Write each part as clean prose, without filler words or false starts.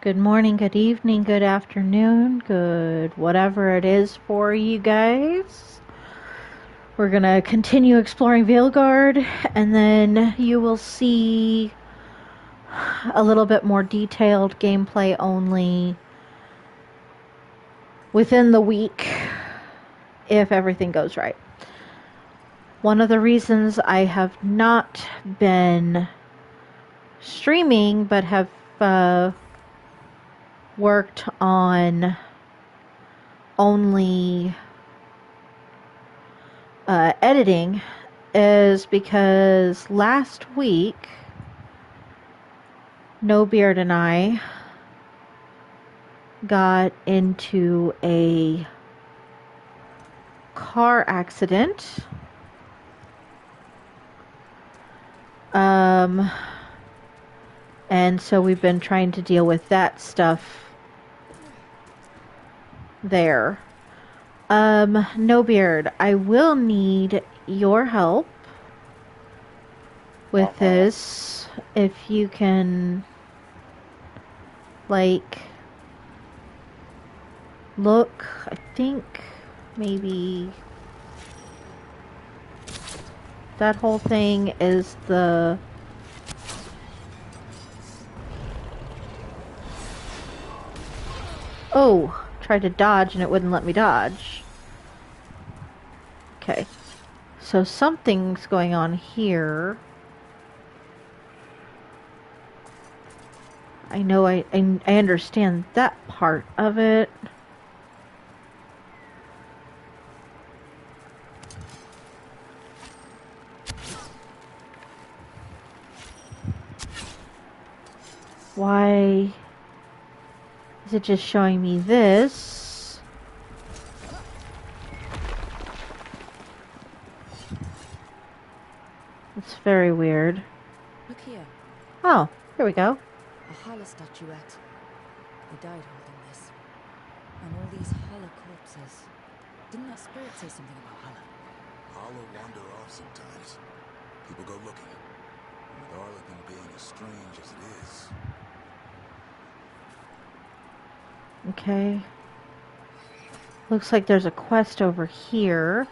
Good morning, good evening, good afternoon, good whatever it is for you guys. We're gonna continue exploring Veilguard, and then you will see a little bit more detailed gameplay only within the week if everything goes right. One of the reasons I have not been streaming but have worked on only editing is because last week No Beard and I got into a car accident. And so we've been trying to deal with that stuff there. No Beard, I will need your help with this. If you can, like, look, I think maybe that whole thing is the... Oh, tried to dodge and it wouldn't let me dodge. Okay. So something's going on here. I know I understand that part of it. Why is it just showing me this? It's very weird. Look here. Oh, here we go. A Hala statuette. They died holding this. And all these Hala corpses. Didn't that spirit say something about Hala? Hala wander off sometimes. People go looking. And with Arlathan being as strange as it is. Okay. Looks like there's a quest over here.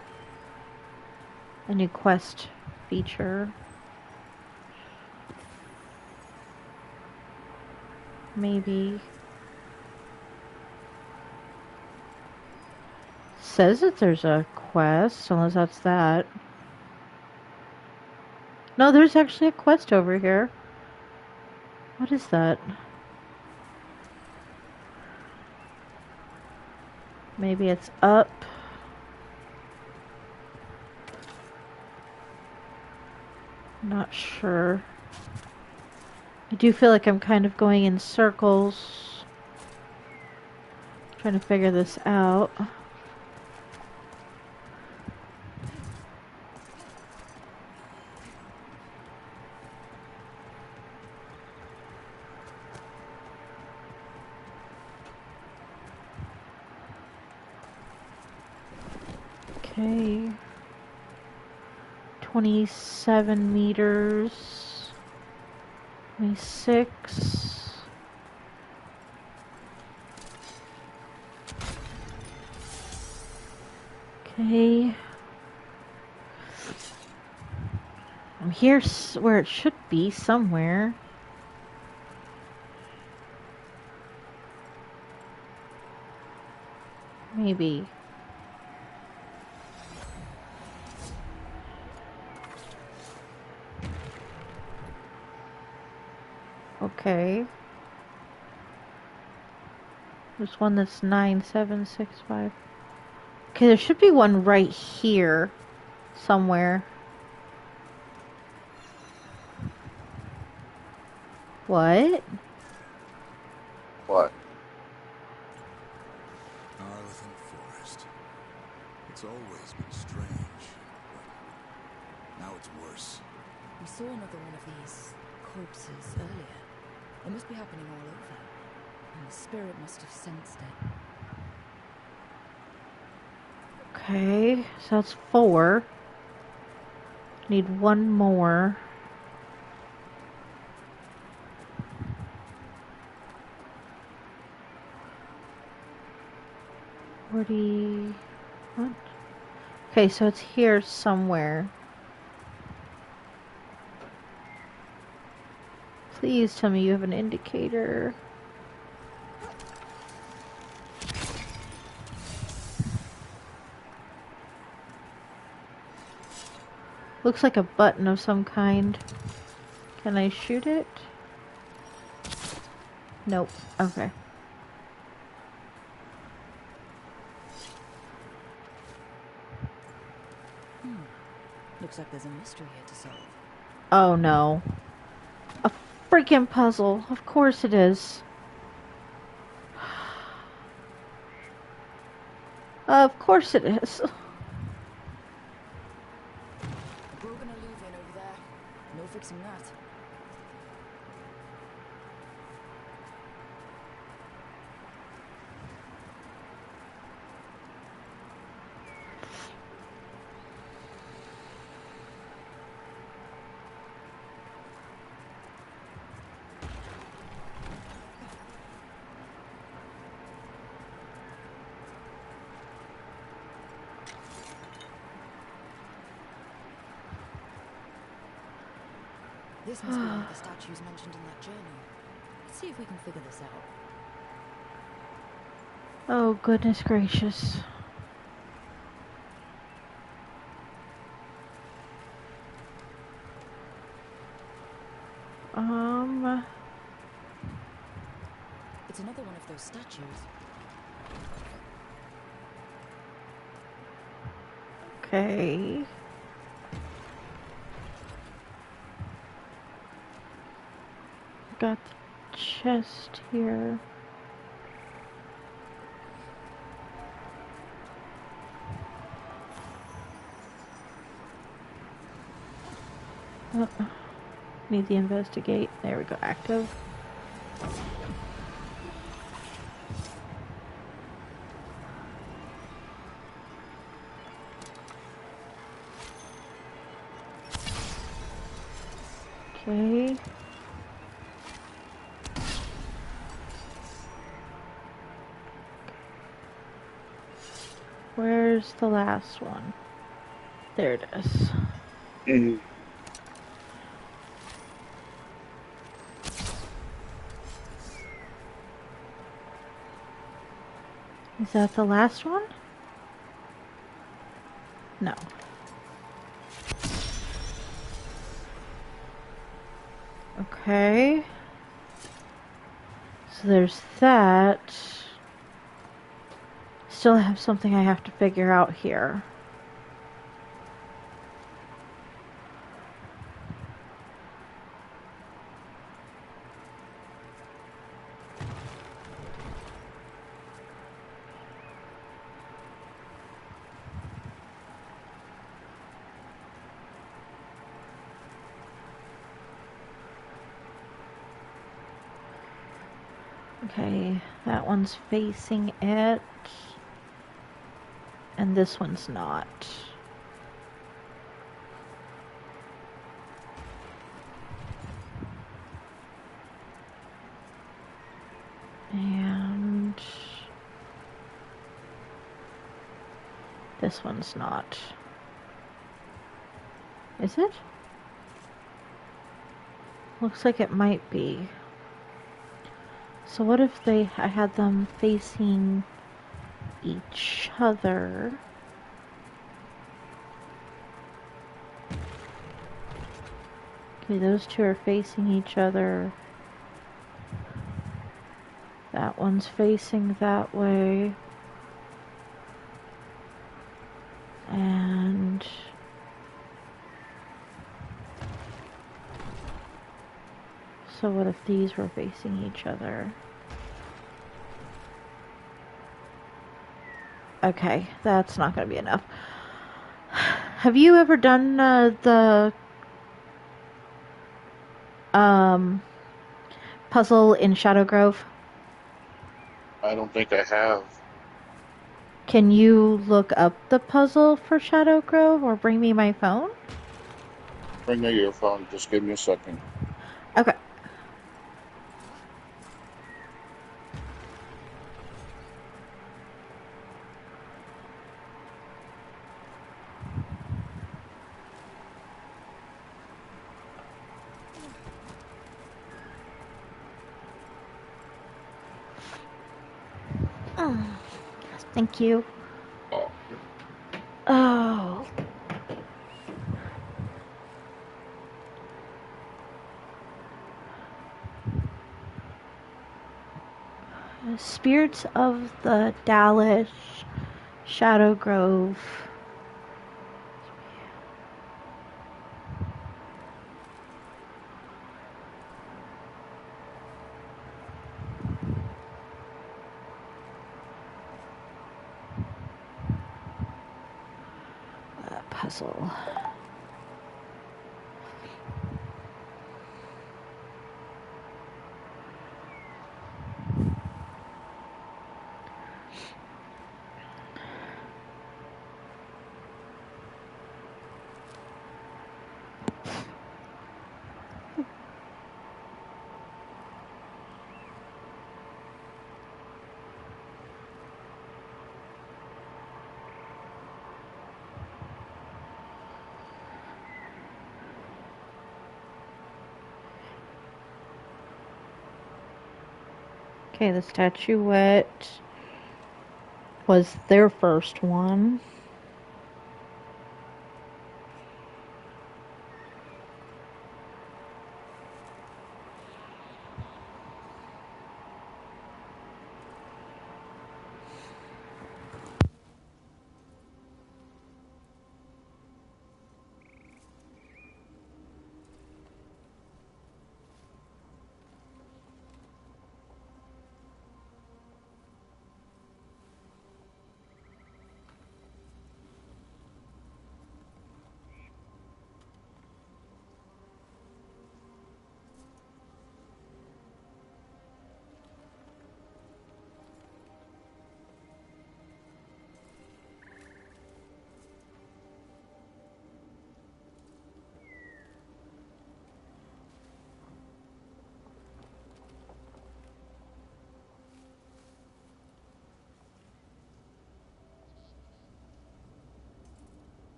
A new quest feature. Maybe. Says that there's a quest, unless that's that. No, there's actually a quest over here. What is that? Maybe it's up. Not sure. I do feel like I'm kind of going in circles, trying to figure this out. Okay. 27 meters. 26. Okay. I'm here where it should be, somewhere. Maybe. Okay. There's one that's 9765. Okay, there should be one right here somewhere. What? What? Arlathan Forest. It's always been strange. But now it's worse. We saw another one of these corpses earlier. It must be happening all over. And the spirit must have sensed it. Okay, so that's 4. Need one more. 40... What? Okay, so it's here somewhere. Please tell me you have an indicator. Looks like a button of some kind. Can I shoot it? Nope. Okay. Looks like there's a mystery here to solve. Oh no. A freaking puzzle. Of course it is. Of course it is. A broken illusion over there. No fixing that. This must be one of the statues mentioned in that journal. Let's see if we can figure this out. Oh, goodness gracious. It's another one of those statues. Okay. Got the chest here. Need the investigate. There we go. Active. Okay. Where's the last one? There it is. Is that the last one? No. Okay. So there's that. Still have something I have to figure out here. Okay, that one's facing it. And this one's not. And this one's not. Is it? Looks like it might be. So what if I had them facing each other? Okay, those two are facing each other. That one's facing that way. And so what if these were facing each other? Okay, that's not going to be enough. Have you ever done the puzzle in Shadow Grove? I don't think I have. Can you look up the puzzle for Shadow Grove or bring me my phone? Bring me your phone. Just give me a second. Okay. Thank you. Oh, Oh. Spirits of the Dallas, Shadow Grove. Puzzle. Okay, the statuette was their first one.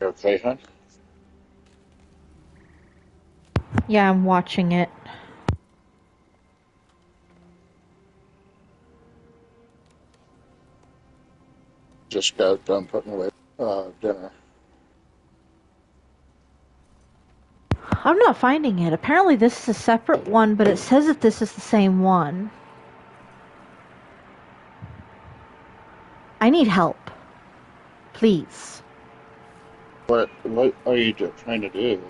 you okay, hon? Yeah, I'm watching it. Just got done putting away dinner. I'm not finding it. Apparently this is a separate one, but it says that this is the same one. I need help. Please. What are you trying to do?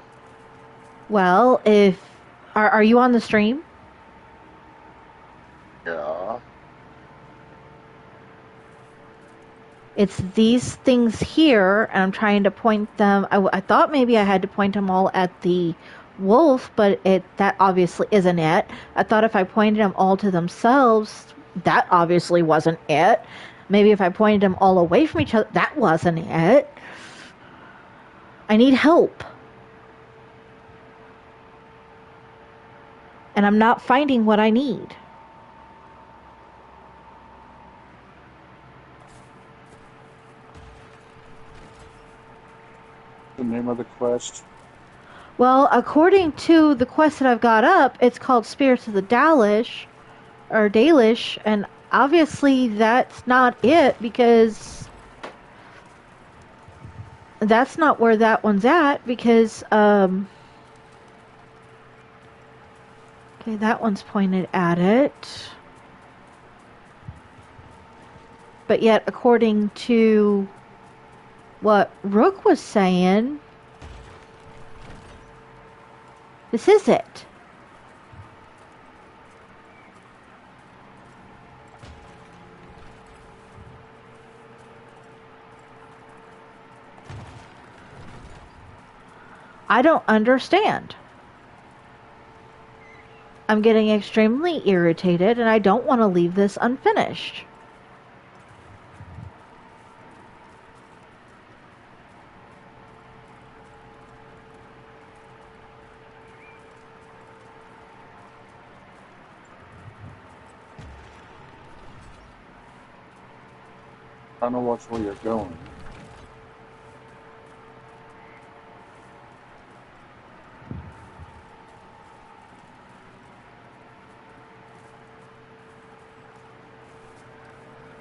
Well, if... Are you on the stream? Yeah. It's these things here, and I'm trying to point them... I thought maybe I had to point them all at the wolf, but that obviously isn't it. I thought if I pointed them all to themselves, that obviously wasn't it. Maybe if I pointed them all away from each other, that wasn't it. I need help. And I'm not finding what I need. The name of the quest? Well, according to the quest that I've got up, it's called Spirits of the Dalish, or Dalish, and obviously that's not it, because that's not where that one's at, because, okay, that one's pointed at it. But yet, according to what Rook was saying, this is it. I don't understand. I'm getting extremely irritated and I don't want to leave this unfinished. I don't know which way you're going.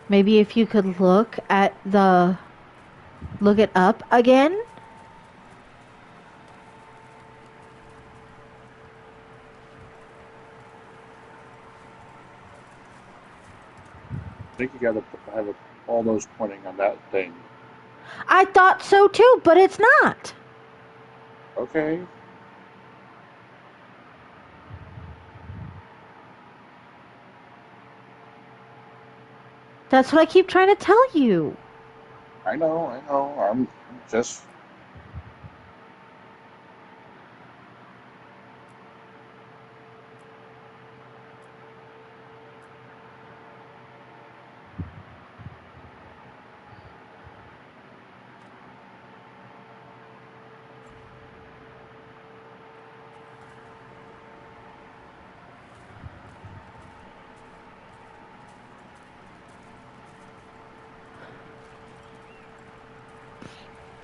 Maybe if you could look it up again. I think you gotta have all those pointing on that thing. I thought so too, but it's not. Okay. That's what I keep trying to tell you. I know. I'm just.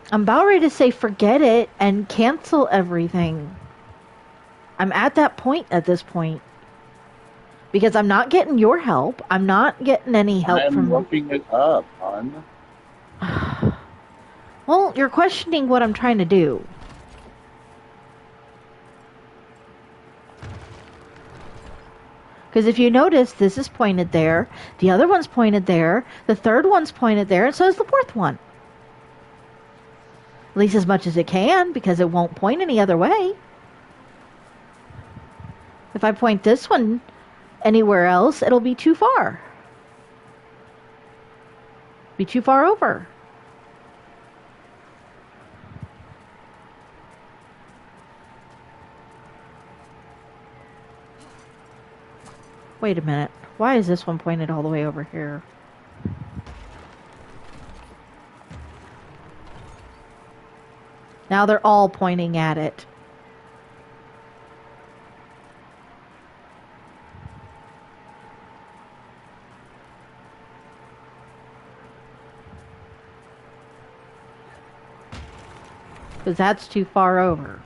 I'm about ready to say forget it and cancel everything. I'm at that point at this point. Because I'm not getting your help. I'm not getting any help I'm from... looking it up, hon. Well, you're questioning what I'm trying to do. Because if you notice, this is pointed there, the other one's pointed there, the third one's pointed there, and so is the fourth one. At least as much as it can, because it won't point any other way. If I point this one anywhere else, it'll be too far. Be too far over. Wait a minute. Why is this one pointed all the way over here? Now they're all pointing at it. Because that's too far over.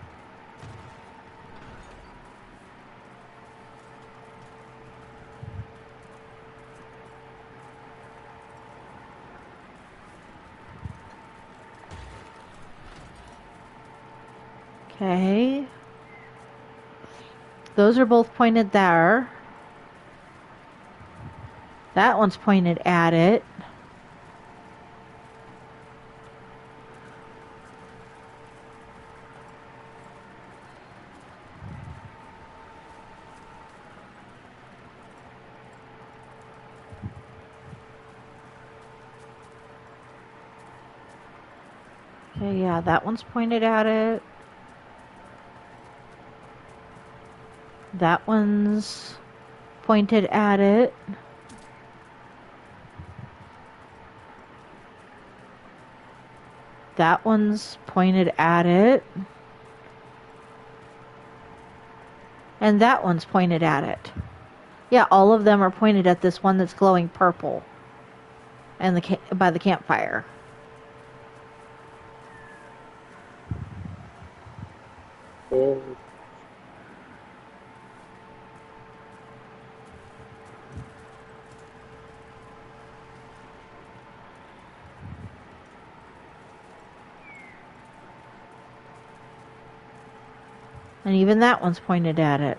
Okay. Those are both pointed there. That one's pointed at it. Okay, yeah, that one's pointed at it. That one's pointed at it. That one's pointed at it. And that one's pointed at it. Yeah, all of them are pointed at this one that's glowing purple. And by the campfire. Oh. And even that one's pointed at it.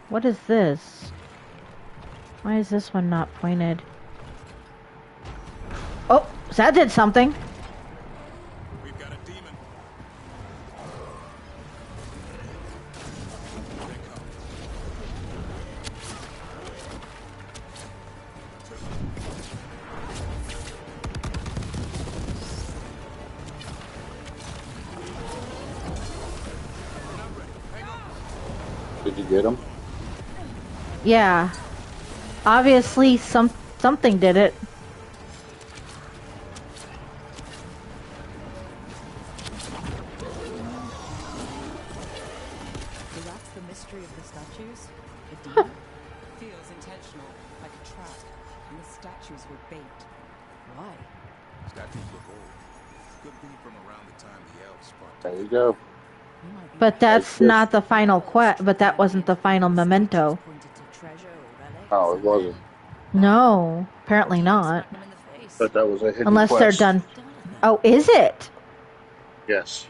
What is this? Why is this one not pointed? Oh, that did something. We've got a demon. They come. Did you get him? Yeah. Obviously something did it. So that's the mystery of the statues? The demon? Feels intentional, like a trap, and the statues were bait. Why? Statues look old. Could be from around the time the elves fought. There you go. You might be But right. that's not the final quest. But that wasn't the final memento. Pointed to treasure or relics, Oh, it and wasn't. No, apparently then not. smack them in the face. But that was a hidden Unless they're quest. done. Done it then. Oh, is it? Yes.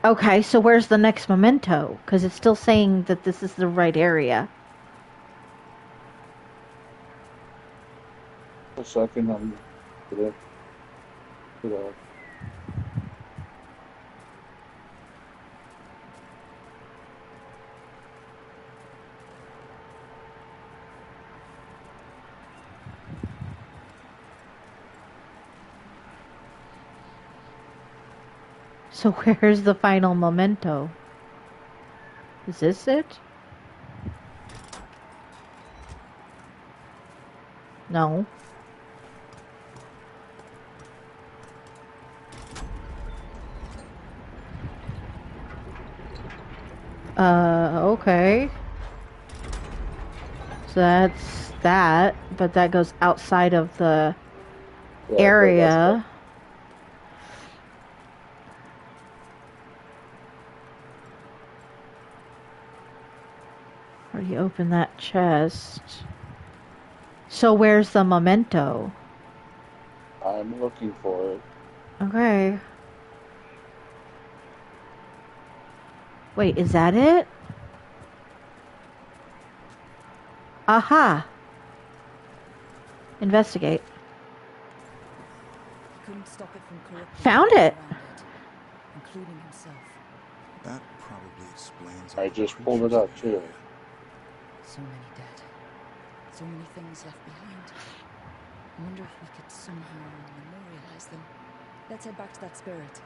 Okay, so where's the next memento? Because it's still saying that this is the right area. A second, I'm gonna put a So where's the final memento? Is this it? No. Okay. So that's that, but that goes outside of the area. Already opened that chest. So where's the memento? I'm looking for it. Okay. Wait, is that it? Aha! Investigate. He couldn't stop it from corrupting Found everyone it. around it, including himself. That probably explains. I all the just pulled it creatures up in the too. area. So many dead. So many things left behind. I wonder if we could somehow memorialize them. Let's head back to that spirit.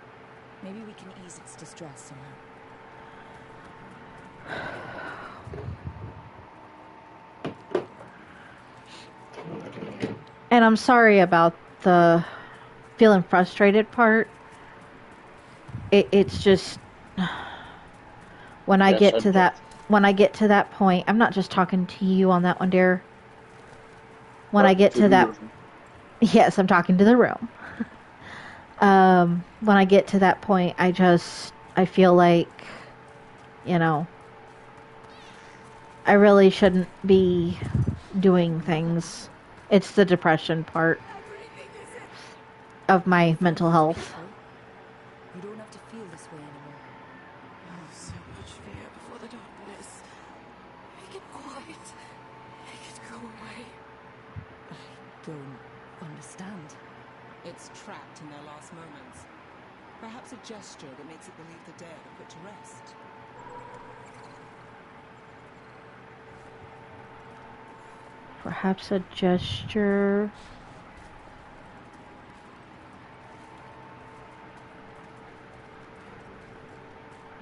Maybe we can ease its distress somehow. And I'm sorry about the feeling frustrated part. It's just when I Yes, get I to bet. that point, I'm not just talking to you on that one, dear. When I Talking get to to the that, room. yes, I'm talking to the room. When I get to that point, I feel like, you know, I really shouldn't be doing things. It's the depression part of my mental health. You don't have to feel this way anymore. Oh, so much fear before the darkness. Make it quiet. Make it go away. I don't understand. It's trapped in their last moments. Perhaps a gesture that makes it believe the dead are put to rest. Perhaps a gesture.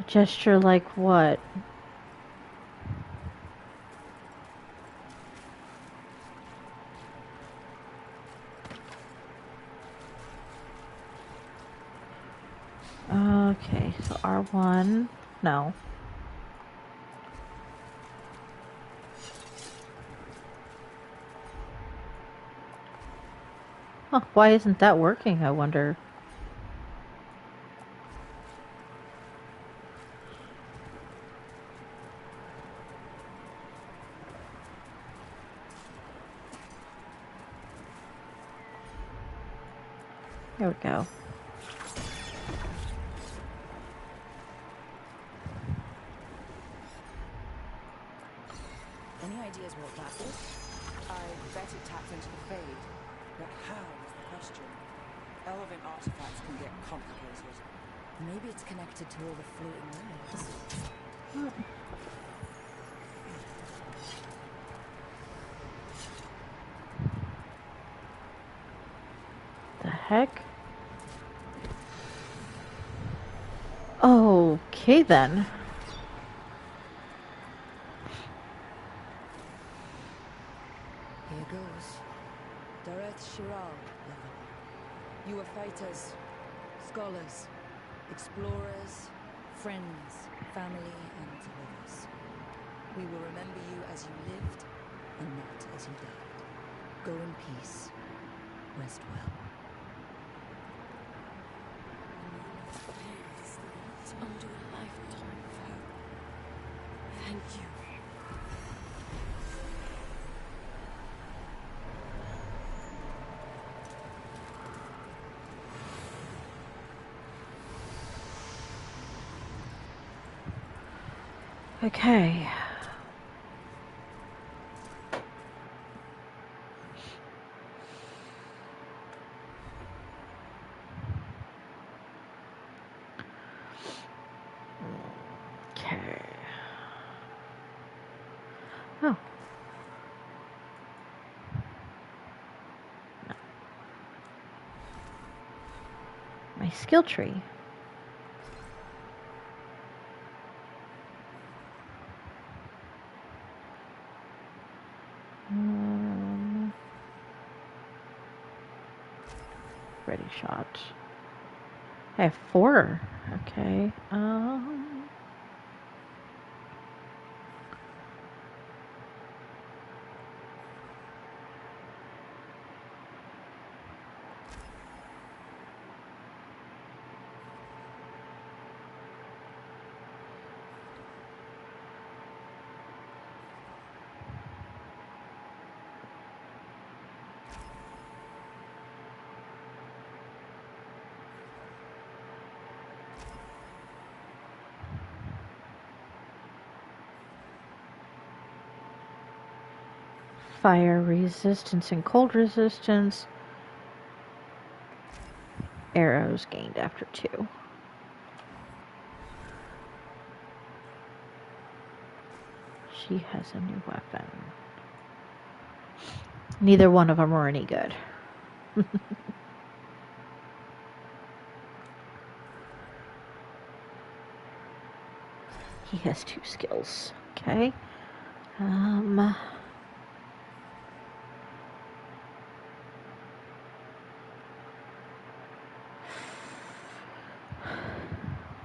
A gesture like what? Okay, so R1. No. Huh, why isn't that working, I wonder? There we go. Any ideas what that is? I bet it taps into the Fade. But how is the question? Elven artifacts can get complicated. Maybe it's connected to all the floating relics. The heck? Okay then. Here goes. Dareth Shiral, level. You were fighters, scholars, Explorers, friends, family, and lovers. We will remember you as you lived, and not as you died. Go in peace. Rest well. Please, I'll do a lifetime vow. Thank you. Okay. Okay. Oh. No. My skill tree. Ready shot. I have 4. Okay. Fire resistance and cold resistance. Arrows gained after 2. She has a new weapon. Neither one of them are any good. He has 2 skills. Okay.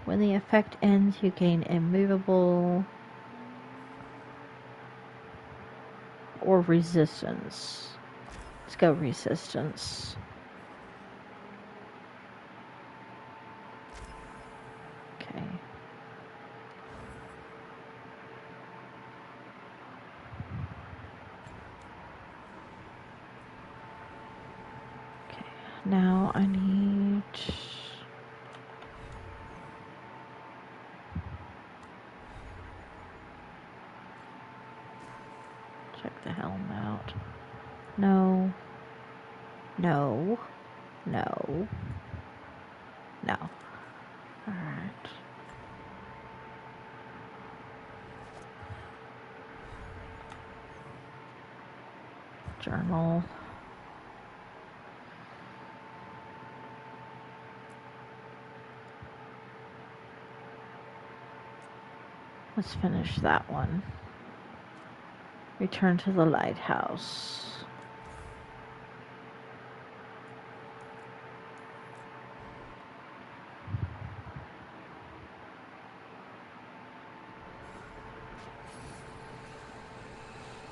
When the effect ends, you gain immovable or resistance. Let's go resistance. Okay. Okay. Now I need... check the helm out. No. No. No. No. Alright. Journal. Let's finish that one. Return to the lighthouse.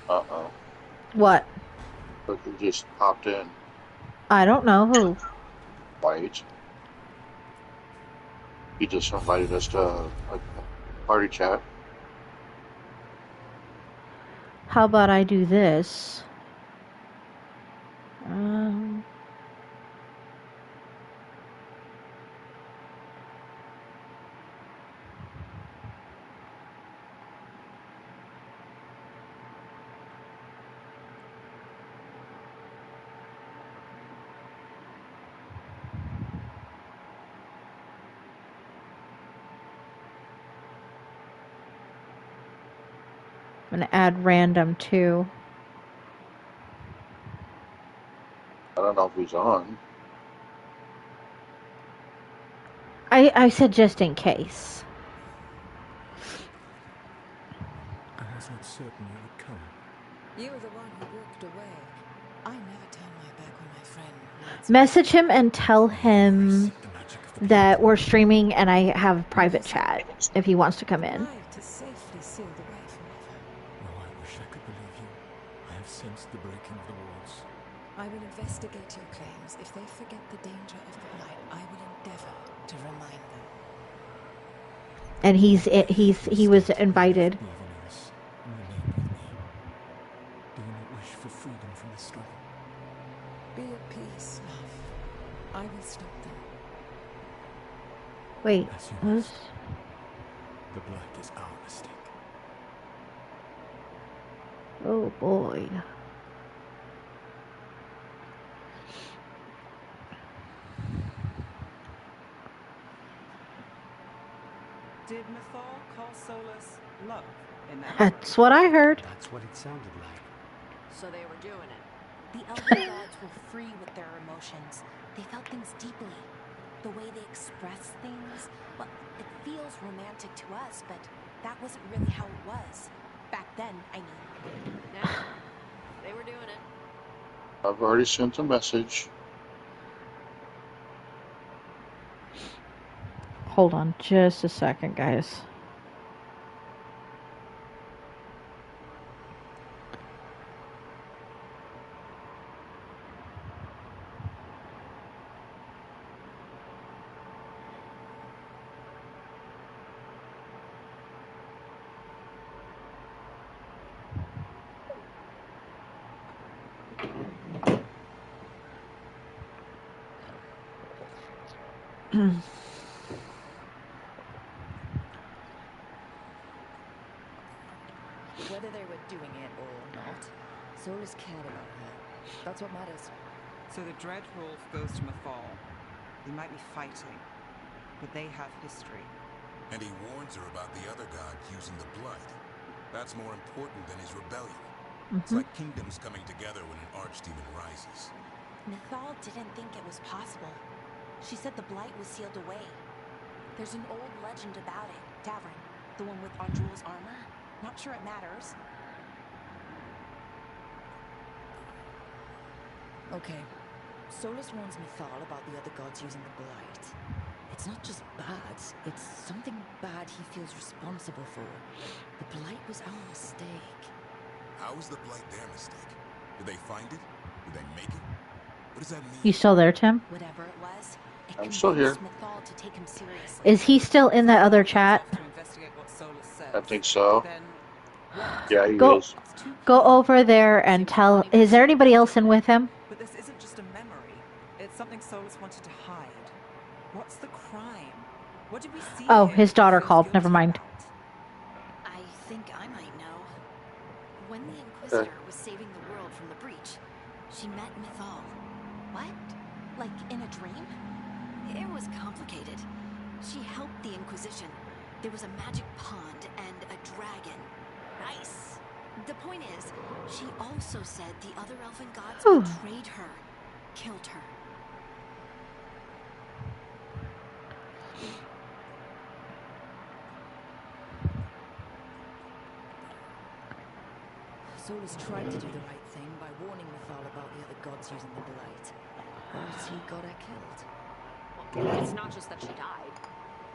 Uh-oh. What? Look who just popped in. I don't know who. White. He just invited us to a party chat. How about I do this? I'm gonna add random too. I don't know if he's on. I said just in case. I was not certain you would come. You were the one who walked away. I never turn my back on my friend who needs Message him and tell him The magic of the that we're streaming and I have private chat if he wants to come in. light is safely sealed away forever. Oh, I wish I could believe you. I have sensed the breaking of the walls. I will investigate your claims. If they forget the danger of the blight, I will endeavor to remind them. And he was invited. Be of Olyris, and remain with me. Do you not wish for freedom from the struggle? Be at peace, love. I will stop them. Wait, As you what? must. The blight is our mistake. Oh boy. Did Mythal call Solus love in that That's what I heard. That's what it sounded like. So they were doing it. The elven gods were free with their emotions. They felt things deeply. The way they express things, well, it feels romantic to us, but that wasn't really how it was. Back then, I mean. Now, they were doing it. I've already sent a message. Hold on just a second, guys. Whether they were doing it or not, Solus cared about her. That's what matters. So the Dread Wolf goes to Mythal. They might be fighting, but they have history. And he warns her about the other god using the blight. That's more important than his rebellion. It's like kingdoms coming together when an archdemon rises. Mythal didn't think it was possible. She said the blight was sealed away. There's an old legend about it. Davrin, the one with Andrul's armor. Not sure it matters. Okay. Solus warns Mythal about the other gods using the blight. It's not just bad, it's something bad he feels responsible for. The blight was our mistake. How is the blight their mistake? Did they find it? Did they make it? What does that mean? You still there, Tim? Whatever it was, it I'm still here. convinced Mythal to take him seriously. Is he still in that other chat? To investigate what Solus says. I think so. Then Yeah, he Go- is. Go over there and tell. Is there anybody else in with him? But this isn't just a memory. It's something Solus wanted to hide. What's the crime? What did we see? Oh, him his daughter feel called. guilty Never mind. about? I think I might know. When the Inquisitor was saving the world from the breach, she met Mythal. What? Like in a dream? It was complicated. She helped the Inquisition. There was a magic pond and a dragon. Nice. The point is, she also said the other elven gods betrayed her, killed her. Solus tried to do the right thing by warning Mythal about the other gods using the blight. But he got her killed. It's not just that she died.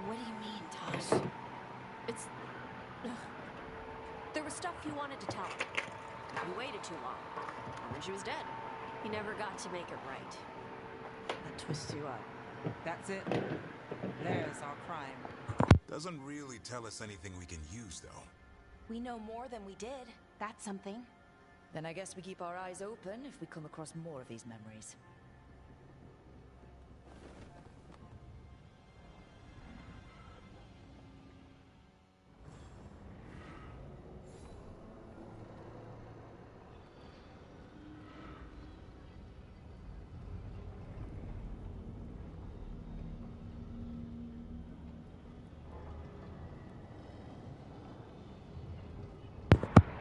What do you mean, Tosh? It's... There was stuff you wanted to tell her. You waited too long. And then she was dead. You never got to make it right. That twists you up. That's it. There's our crime. Doesn't really tell us anything we can use, though. We know more than we did. That's something. Then I guess we keep our eyes open if we come across more of these memories.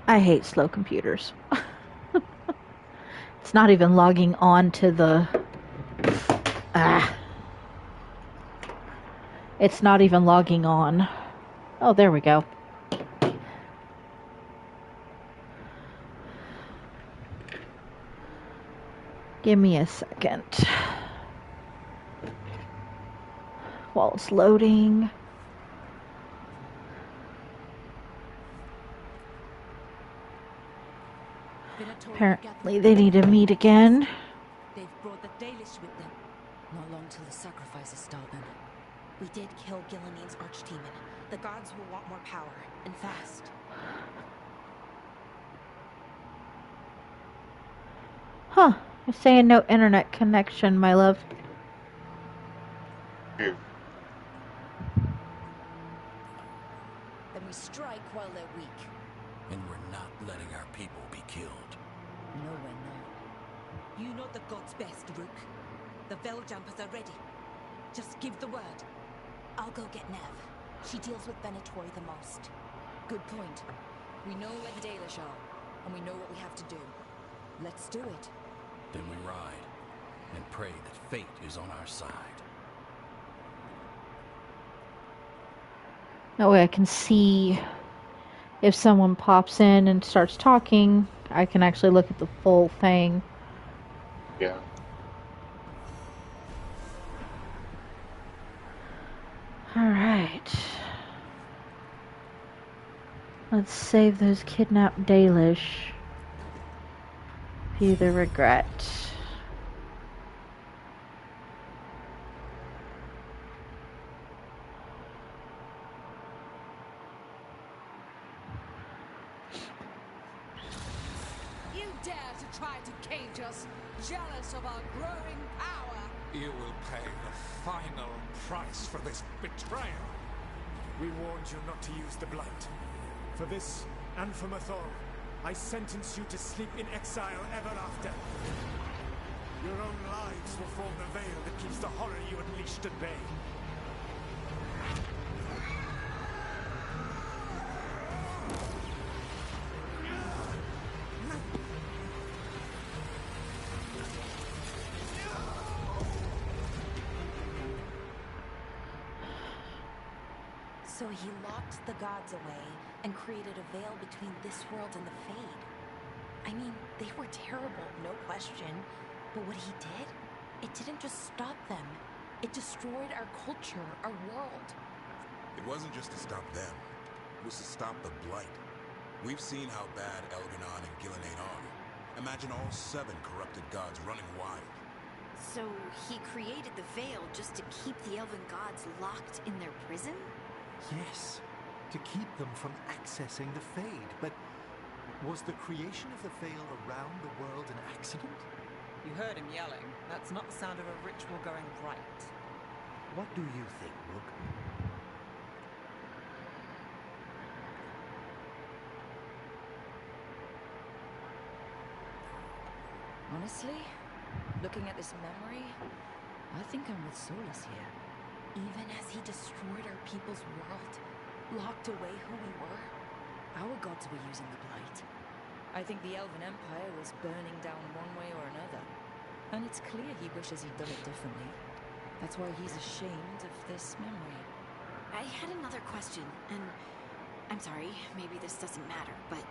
I hate slow computers. It's not even logging on to the... It's not even logging on. Oh, there we go. Give me a second. While it's loading. Apparently they need to meet again. They've brought the Dalish with them. Not long till the sacrifices start then. We did kill Gilleneen's archdemon. The gods will want more power, and fast. Huh. You're saying no internet connection, my love. Here. Then we strike while they're weak. And we're not letting our people be killed. No, we're not. You know the gods best, Rook. The Veiljumpers are ready. Just give the word. I'll go get Nev. She deals with Venatori the most. Good point. We know where the Dalish are, and we know what we have to do. Let's do it. Then we ride, and pray that fate is on our side. That way I can see if someone pops in and starts talking, I can actually look at the full thing. Yeah. Alright. Let's save those kidnapped Dalish. View the regret. You dare to try to cage us, jealous of our growing power. You will pay the final price for this betrayal. We warned you not to use the Blight. For this, and for Mythal, I sentence you to sleep in exile ever after. Your own lives will form the veil that keeps the horror you unleashed at bay. So he locked the gods away and created a veil between this world and the Fade. I mean, they were terrible, no question. But what he did, it didn't just stop them. It destroyed our culture, our world. It wasn't just to stop them. It was to stop the Blight. We've seen how bad Elganon and Gilleneen are. Imagine all 7 corrupted gods running wild. So he created the veil just to keep the elven gods locked in their prison? Yes, to keep them from accessing the Fade. But was the creation of the veil around the world an accident? You heard him yelling. That's not the sound of a ritual going right. What do you think, Rook? Honestly, looking at this memory, I think I'm with Solus here. Even as he destroyed our people's world, locked away who we were, Our gods were using the Blight. I think the Elven Empire was burning down one way or another. And it's clear he wishes he'd done it differently. That's why he's ashamed of this memory. I had another question, and I'm sorry, maybe this doesn't matter, but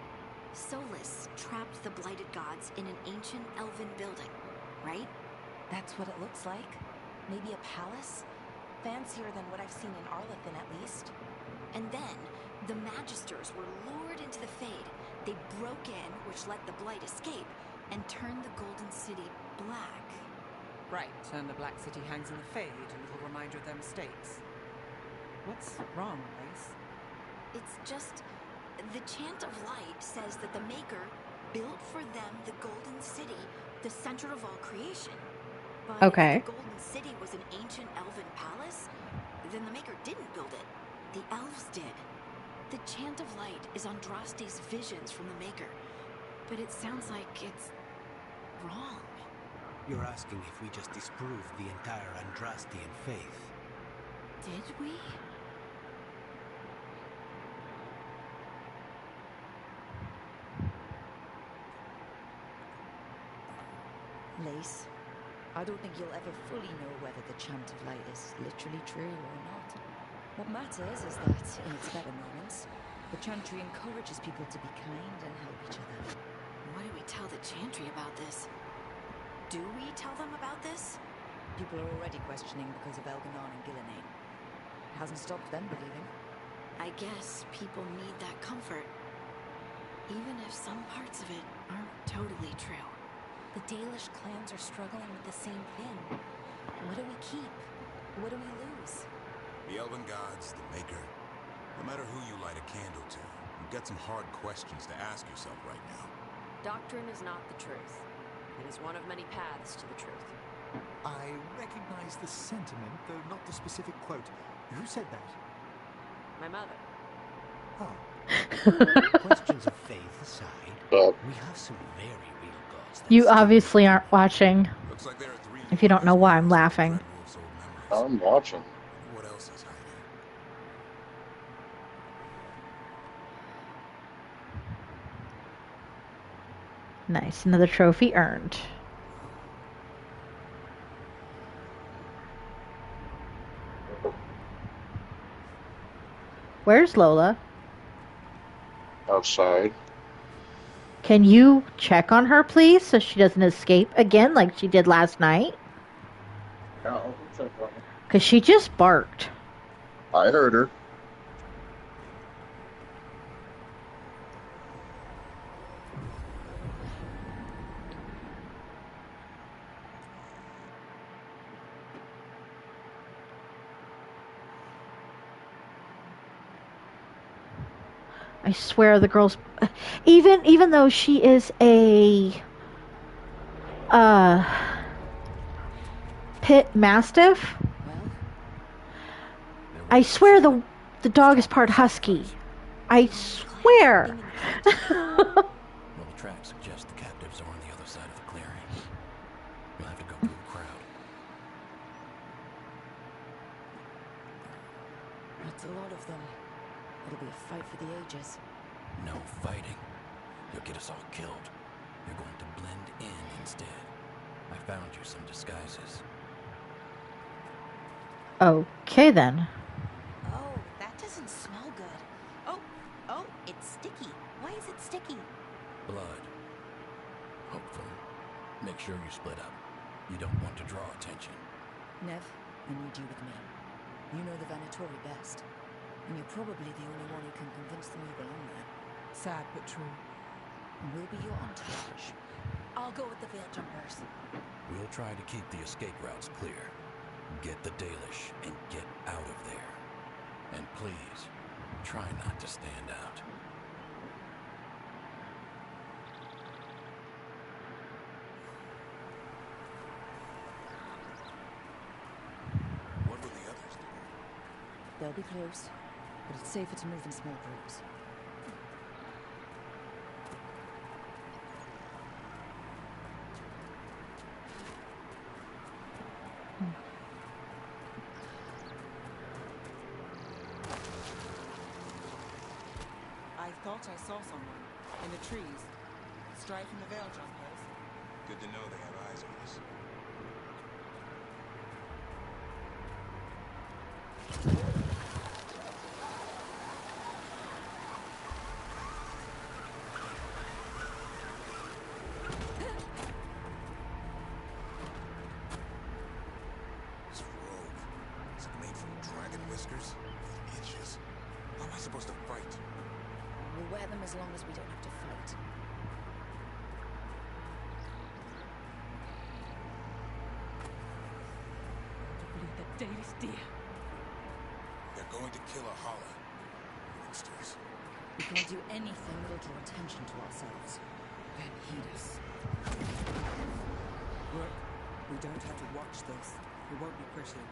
Solus trapped the blighted gods in an ancient elven building, right? That's what it looks like. Maybe a palace? Fancier than what I've seen in Arlathan, at least. And then, the Magisters were lured into the Fade. They broke in, which let the Blight escape, and turned the Golden City black. Right, and the Black City hangs in the Fade, a little reminder of their mistakes. What's wrong, Lace? It's just... the Chant of Light says that the Maker built for them the Golden City, the center of all creation. But Okay. if the Golden City was an ancient elven palace, then the Maker didn't build it. The elves did. The Chant of Light is Andraste's visions from the Maker, but it sounds like it's wrong. You're asking if we just disproved the entire Andrastian faith. Did we? Lace, I don't think you'll ever fully know whether the chant of light is literally true or not. What matters is that, in its better moments, the chantry encourages people to be kind and help each other. What do we tell the chantry about this? Do we tell them about this? People are already questioning because of Elganon and Gillenane. It hasn't stopped them believing. I guess people need that comfort. Even if some parts of it aren't totally true. The Dalish clans are struggling with the same thing. What do we keep? What do we lose? The Elven Gods, the Maker. No matter who you light a candle to, you've got some hard questions to ask yourself right now. Doctrine is not the truth. It is one of many paths to the truth. I recognize the sentiment, though not the specific quote. Who said that? My mother. Oh. Questions of faith aside, we have some very real gods. You obviously aren't watching. Looks like there are 3 If you don't know why I'm laughing. I'm watching. What else is hiding? Nice, another trophy earned. Where's Lola? Outside. Can you check on her, please, so she doesn't escape again like she did last night? Yeah, I'll check on her. Because she just barked. I heard her. I swear the girl's... Even though she is a... pit mastiff, I swear the dog is part husky. I swear. Well, the tracks suggest the captives are on the other side of the clearing. We'll have to go through the crowd. That's a lot of them. It'll be a fight for the ages. No fighting. You'll get us all killed. You're going to blend in instead. I found you some disguises. Okay, then. Oh, that doesn't smell good. Oh, it's sticky. Why is it sticky? Blood. Hopefully. Make sure you split up. You don't want to draw attention. Nev, I need you with me. You know the Venatori best. And you're probably the only one who can convince them you belong there. Sad but true. And we'll be your entourage. I'll go with the Veil Jumpers. We'll try to keep the escape routes clear. Get the Dalish and get out of there. And please, try not to stand out. What will the others do? They'll be close, but it's safer to move in small groups. I thought I saw someone in the trees, striking the Veil Jumpers. Good to know they have eyes on us. This robe, is it made from dragon whiskers? It itches. How am I supposed to fight? We'll wear them as long as we don't have to fight. The Dalish deer. They're going to kill a holla. Monsters. We can't do anything that'll draw attention to ourselves. Then heed us. Look, we don't have to watch this. It won't be pretty.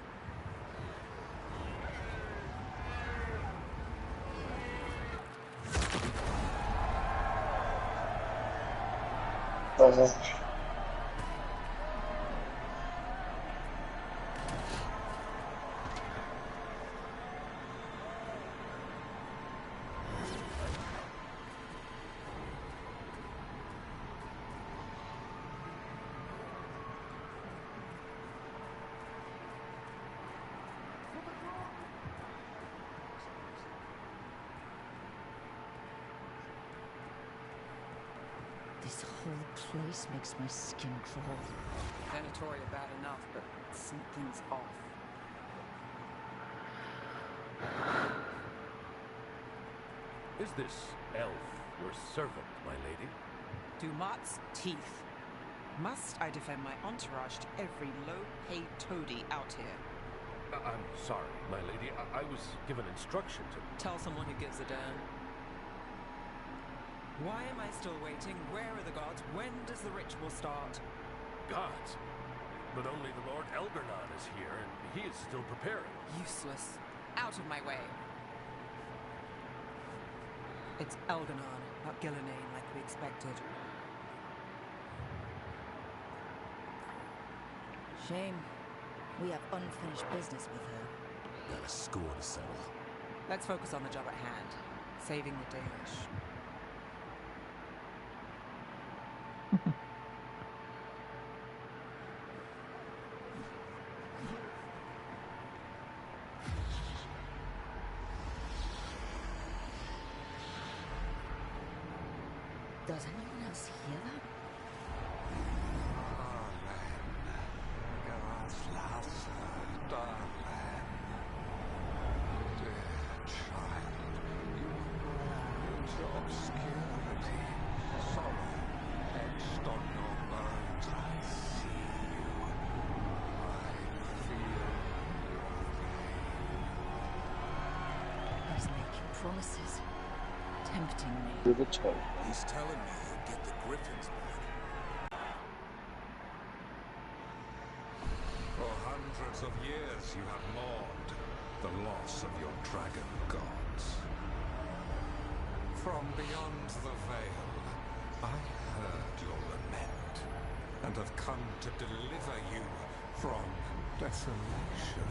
This whole place makes my skin crawl. Venatoria bad enough, but something's off. Is this elf your servant, my lady? Dumat's teeth. Must I defend my entourage to every low-paid toady out here? I'm sorry, my lady. I was given instruction to... Tell someone who gives a damn. Why am I still waiting? Where are the gods? When does the ritual start? Gods? But only the Lord Elgarnon is here, and he is still preparing. Useless. Out of my way. It's Elgarnon, not Gillenane like we expected. Shame. We have unfinished business with her. Got a score to settle. Let's focus on the job at hand. Saving the Dalish. Does anyone else hear that? He's making promises, tempting me. With a toe. He's telling me he'll get the Griffin's blood. For hundreds of years you have mourned the loss of your dragon gods. From beyond the veil, I heard your lament, and have come to deliver you from desolation.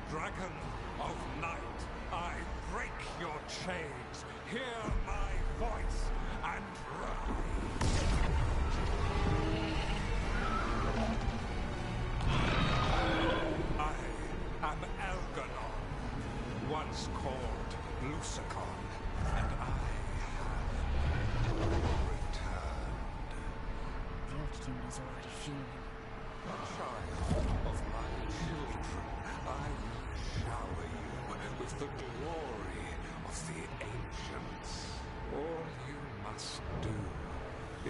Dragon of night, I break your chains, hear my voice, and rise. I am Elgarnon, once called Lucicon, and I have returned. The Archdemon is already fuming. Child of my children, I will shower you with the glory of the ancients. All you must do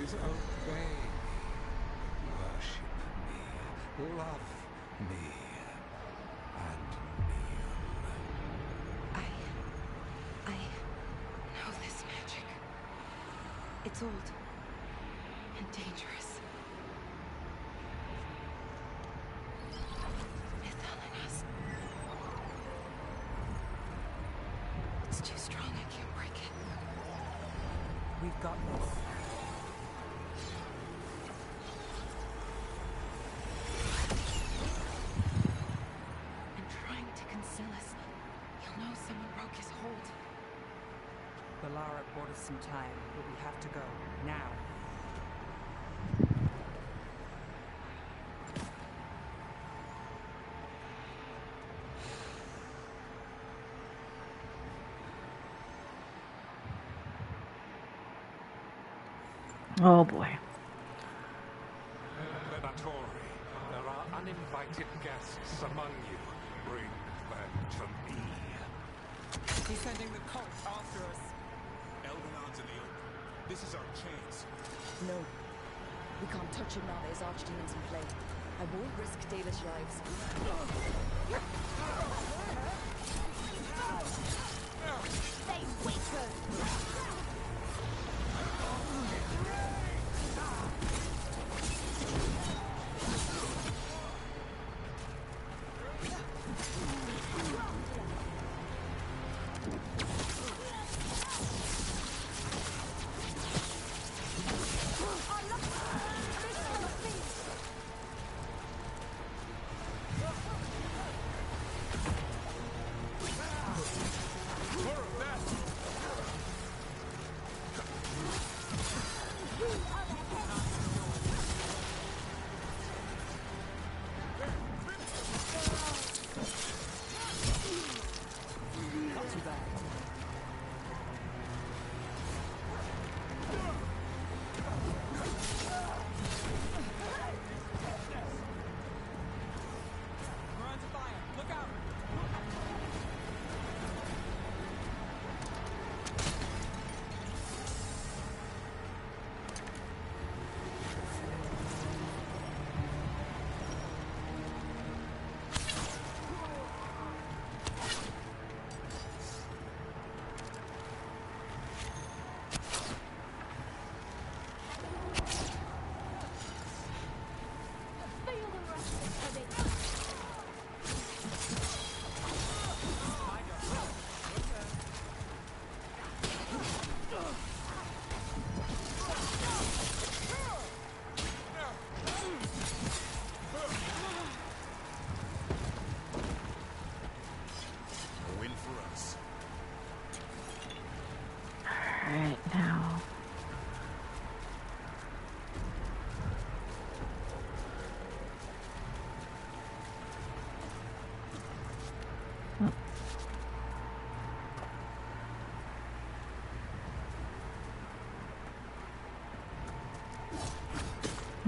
is obey me, worship me, love me, and kneel. I know this magic. It's old and dangerous. It's too strong, I can't break it. We've got this. And trying to conceal us. He'll know someone broke his hold. Balara bought us some time, but we have to go. Now. Oh boy. Venatori, there are uninvited guests among you. Bring them to me. He's sending the cult after us. Elgarnon's in the open. This is our chance. No. We can't touch him now that his Archdemon's in play. I won't risk Dalish lives. Stay weaker!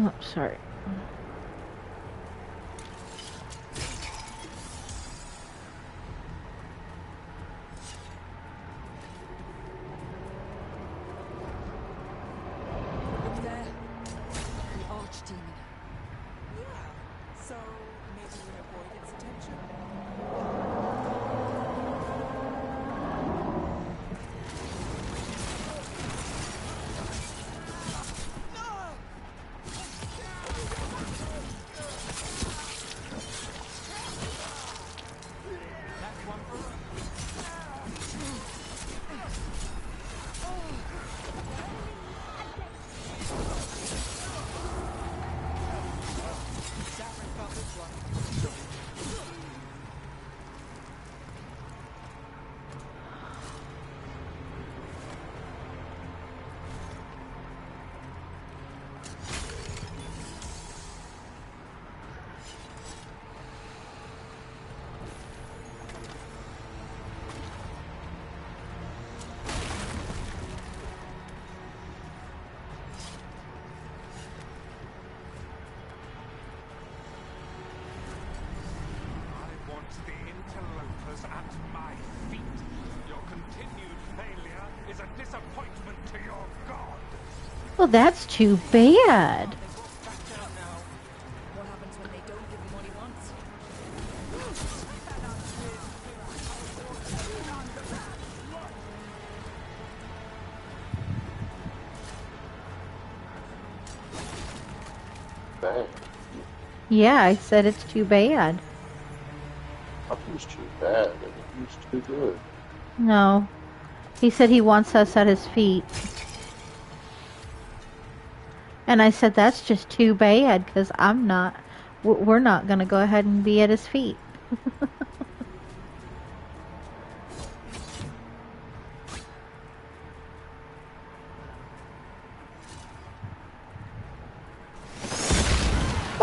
Oh, sorry. Look there. The archdemon. Yeah. So maybe we avoid its attention. The interlopers at my feet. Your continued failure is a disappointment to your god. Well, that's too bad. What happens when they don't give him what he wants? Bad. Yeah, I said it's too bad. Nothing was too bad. It was too good. No. He said he wants us at his feet. And I said that's just too bad because we're not going to go ahead and be at his feet.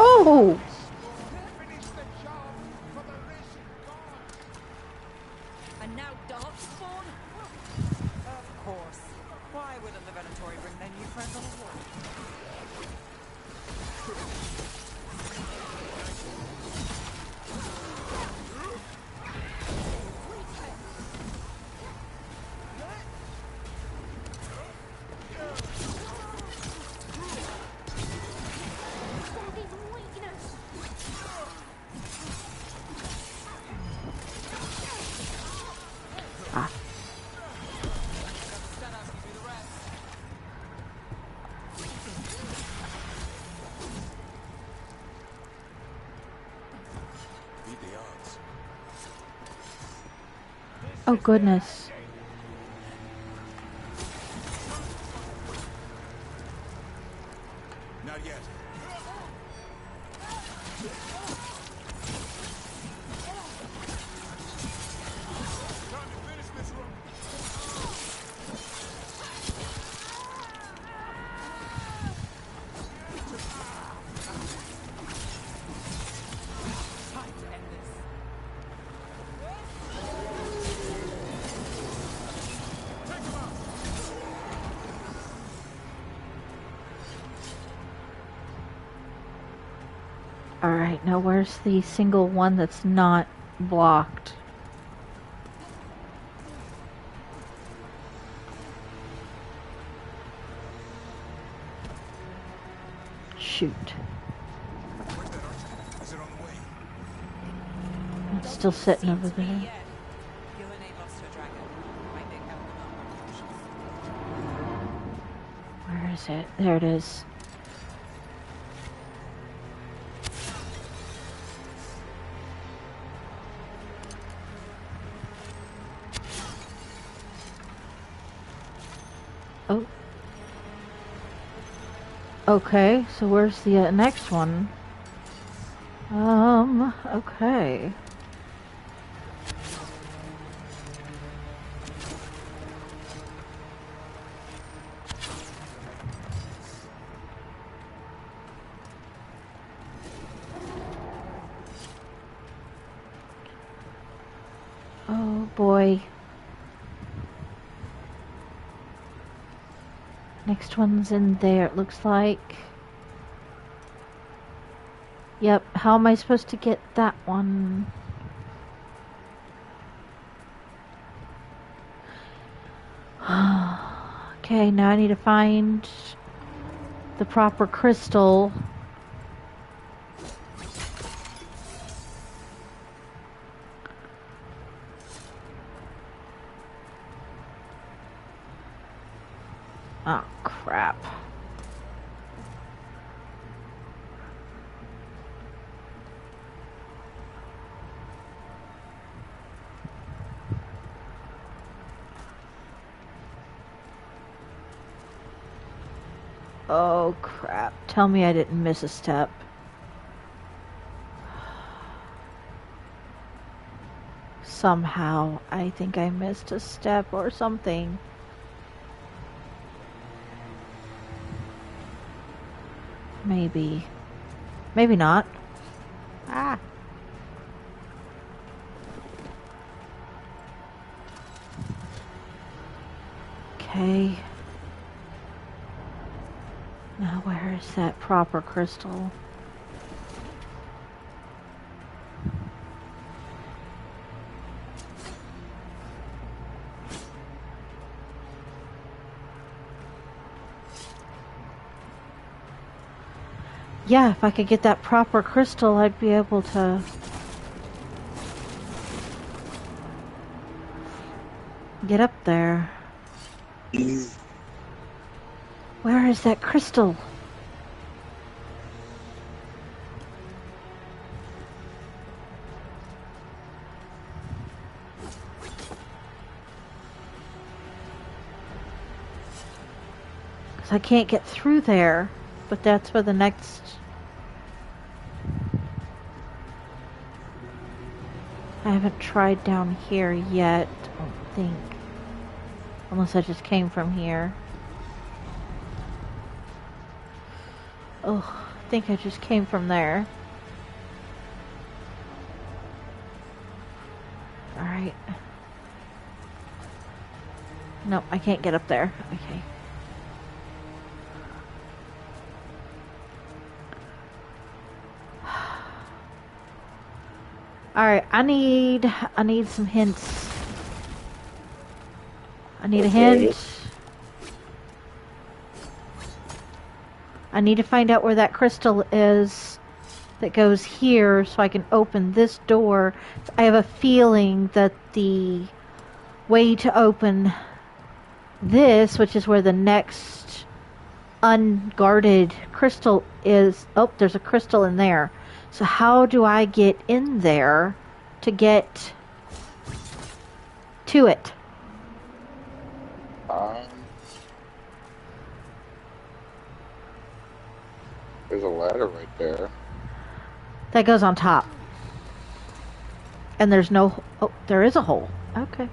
Oh! And now Darkspawn? Of course. Why wouldn't the Venatori bring their new friends on a walk? Oh, goodness. Not yet. Time to finish this room. Time to end this. Alright, now where's the single one that's not blocked? Shoot. Is it on the way? It's still sitting over there. Gillenade lost her dragon. Might make Elganon more cautious. Where is it? There it is. Oh. Okay, so where's the next one? Okay. Oh boy. Next one's in there, it looks like. Yep, how am I supposed to get that one? Okay, now I need to find the proper crystal. Oh, crap. Oh, crap. Tell me I didn't miss a step. Somehow, I think I missed a step or something. Maybe. Maybe not. Ah. Okay. Now where is that proper crystal? Yeah, if I could get that proper crystal, I'd be able to get up there. Where is that crystal? Because I can't get through there, but that's where the next... I haven't tried down here yet, I don't think. Unless I just came from here. Oh, I think I just came from there. Alright. Nope, I can't get up there. Okay. Alright, I need some hints. I need a hint. I need to find out where that crystal is that goes here so I can open this door. I have a feeling that the way to open this, which is where the next unguarded crystal is... Oh, there's a crystal in there. So how do I get in there to get to it? There's a ladder right there. That goes on top. And there's no... Oh, there is a hole. Okay.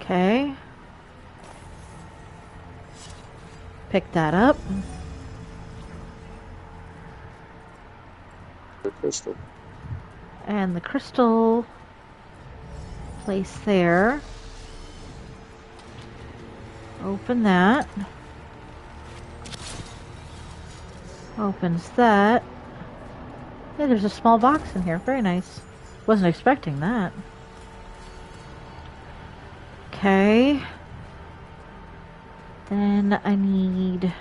Okay. Pick that up. The crystal. And the crystal... place there. Open that. Opens that. Yeah, there's a small box in here. Very nice. Wasn't expecting that. Okay. Then I need...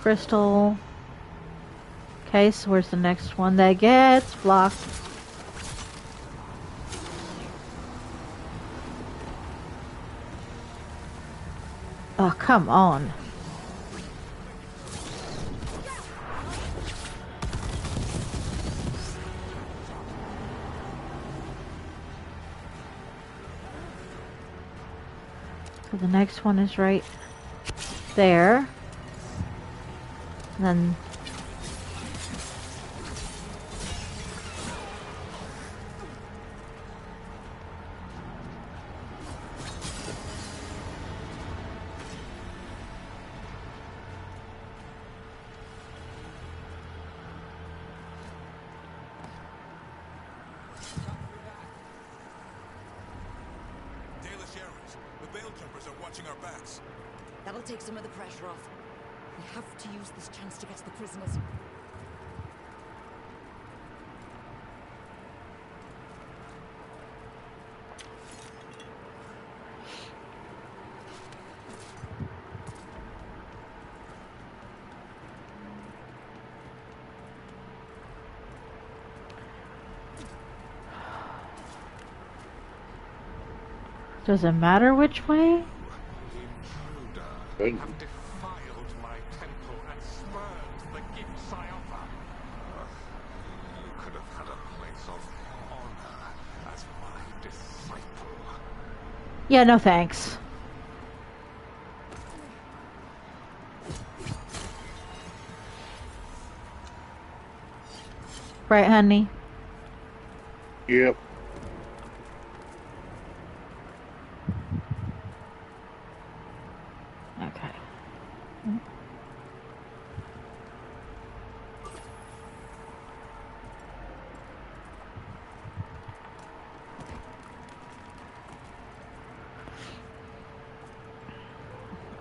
crystal. Okay, so where's the next one that gets blocked? Oh, come on. So the next one is right there. And then jumpers are watching our backs. That'll take some of the pressure off. We have to use this chance to get to the prisoners. Does it matter which way? Intruder, have defiled my temple and spurned the gifts I offer. You could have had a place of honor as my disciple. Yeah, no thanks. Right, honey? Yep. Okay.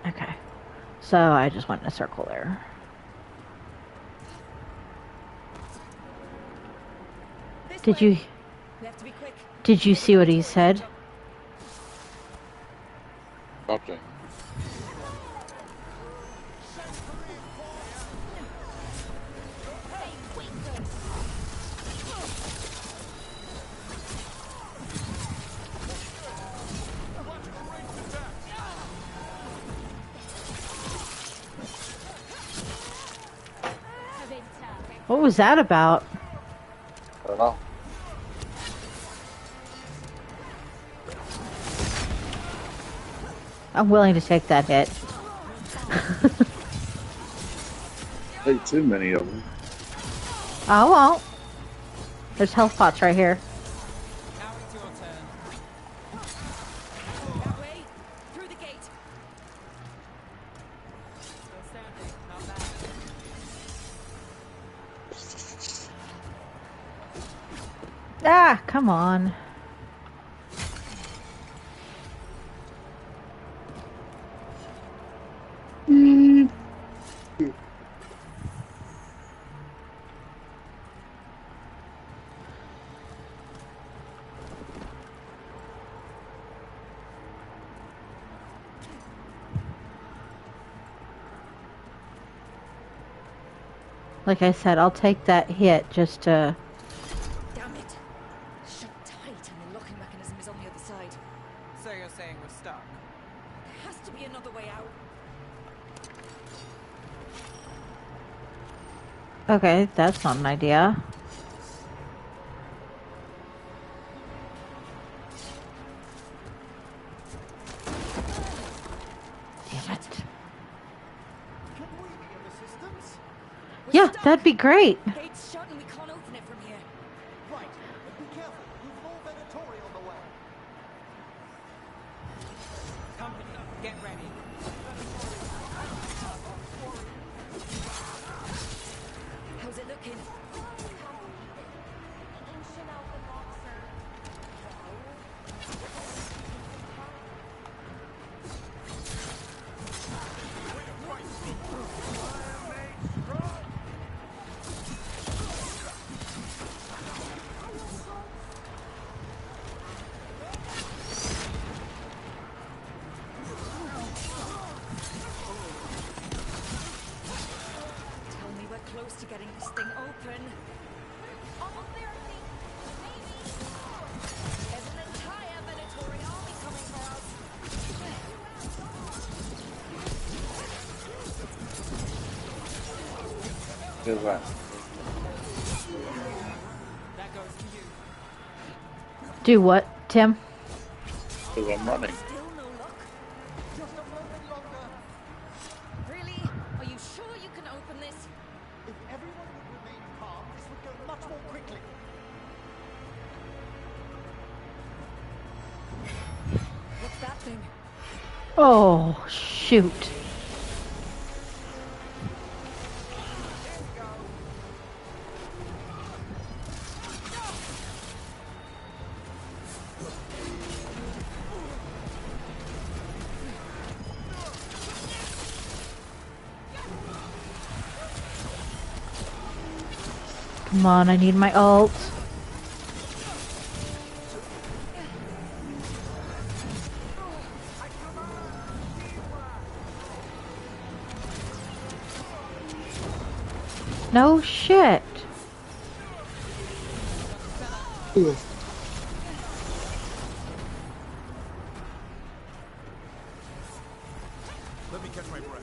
Okay. So I just went in a circle there. Did you see what he said? Something. What was that about? I don't know. I'm willing to take that hit. Hey, too many of them. I won't. There's health pots right here. Now it's your turn. That way, through the gate. Still standing, not bad. Ah, come on. Like I said, I'll take that hit just to... Damn it! Shut tight and the locking mechanism is on the other side. So you're saying we're stuck? There has to be another way out. Okay, that's not an idea. Damn it. Yeah, that'd be great. Gate's shut and we can't open it from here. Right, but be careful. You've more Venatori on the way. Company, get ready. How's it looking? Tell me we're close to getting this thing open. Almost there, I think. Maybe. There's an entire Venatori army coming for us. Here's that. That goes to you. Do what, Tim? Because I'm running. Still no luck? Just a moment longer. Really? Are you sure you can open this? If everyone would remain calm, this would go much more quickly. What's that thing? Oh, shoot. Come on, I need my ult. No shit. Let me catch my breath.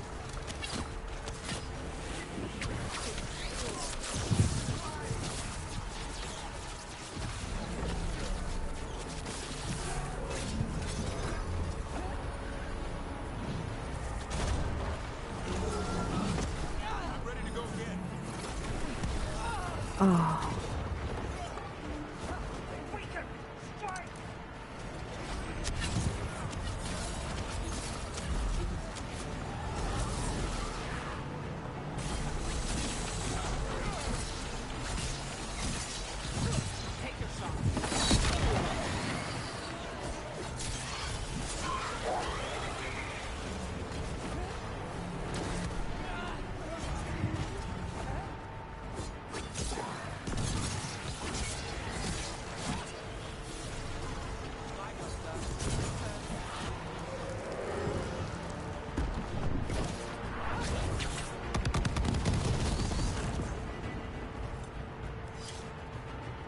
I'm ready to go again. Oh.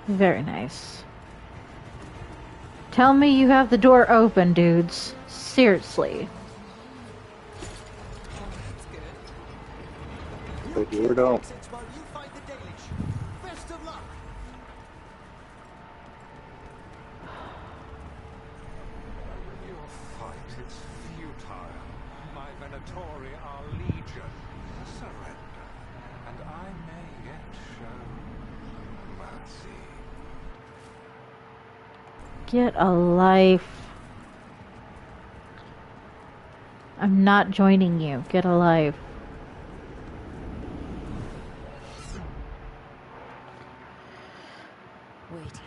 Very nice. Tell me you have the door open, dudes. Seriously. They do or don't. Best of luck. Your fight is futile. My Venatori are legion. Surrender, and I may yet show mercy. Get a life. I'm not joining you. Get a life. Wait.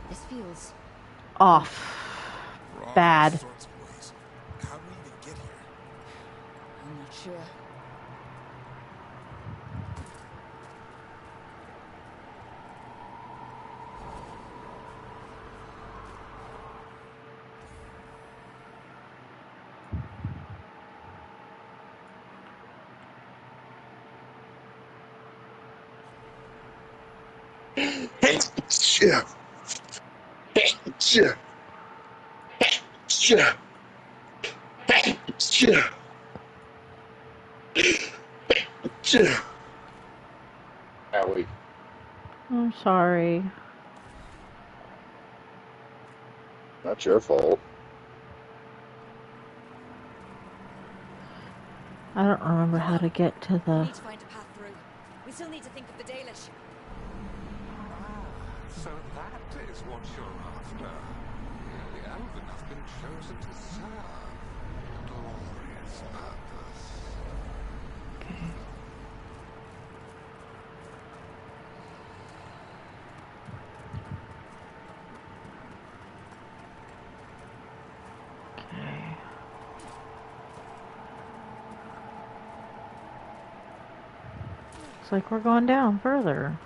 This feels Off. Bad. All sorts of ways. How do we even get here? I'm not sure. Owie. I'm sorry. Not your fault. I don't remember how to get to We the... need to find a path through. We still need to think of the Dalish. So that is what you're after. The Elven have been chosen to serve a glorious purpose. Okay. Okay. Looks like we're going down further.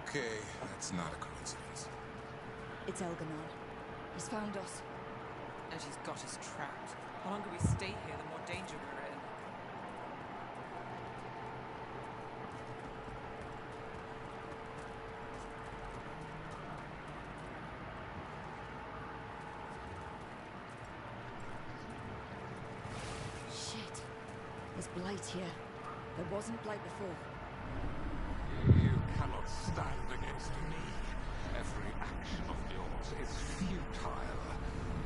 Okay, that's not a coincidence. It's Elganon. He's found us. And she's got us trapped. The longer we stay here, the more danger we're in. Shit. There's blight here. There wasn't blight before. You cannot stand against me. Every action of yours is futile.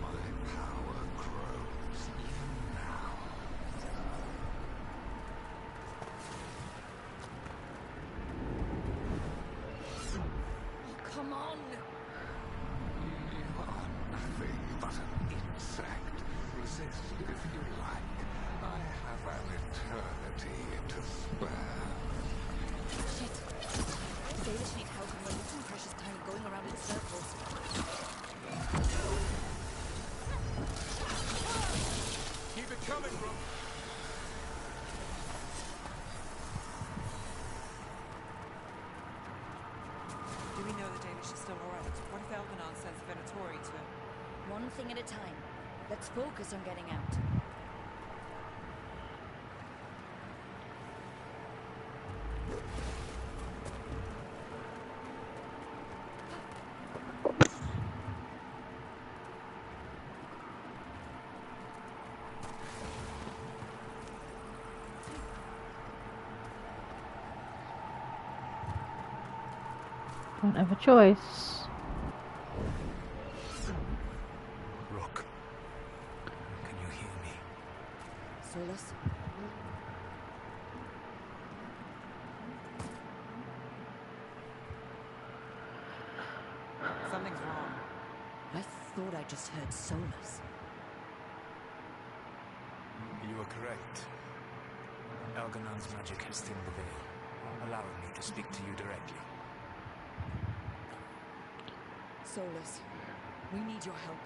My power grows even now. Come on! You are nothing but an insect. Resist if you like. I have an eternity to spare. Shit. The Dalish need help and we're losing precious time going around in circles. coming, Rook. Do we know the Danish is still around? What if Elganon sends Venatori to... One thing at a time. Let's focus on getting out. Don't have a choice. Rook, can you hear me? Solus? Something's wrong. I thought I just heard Solus. You are correct. Elganon's magic has thinned the veil, allowing me to speak to you directly. Solus, we need your help.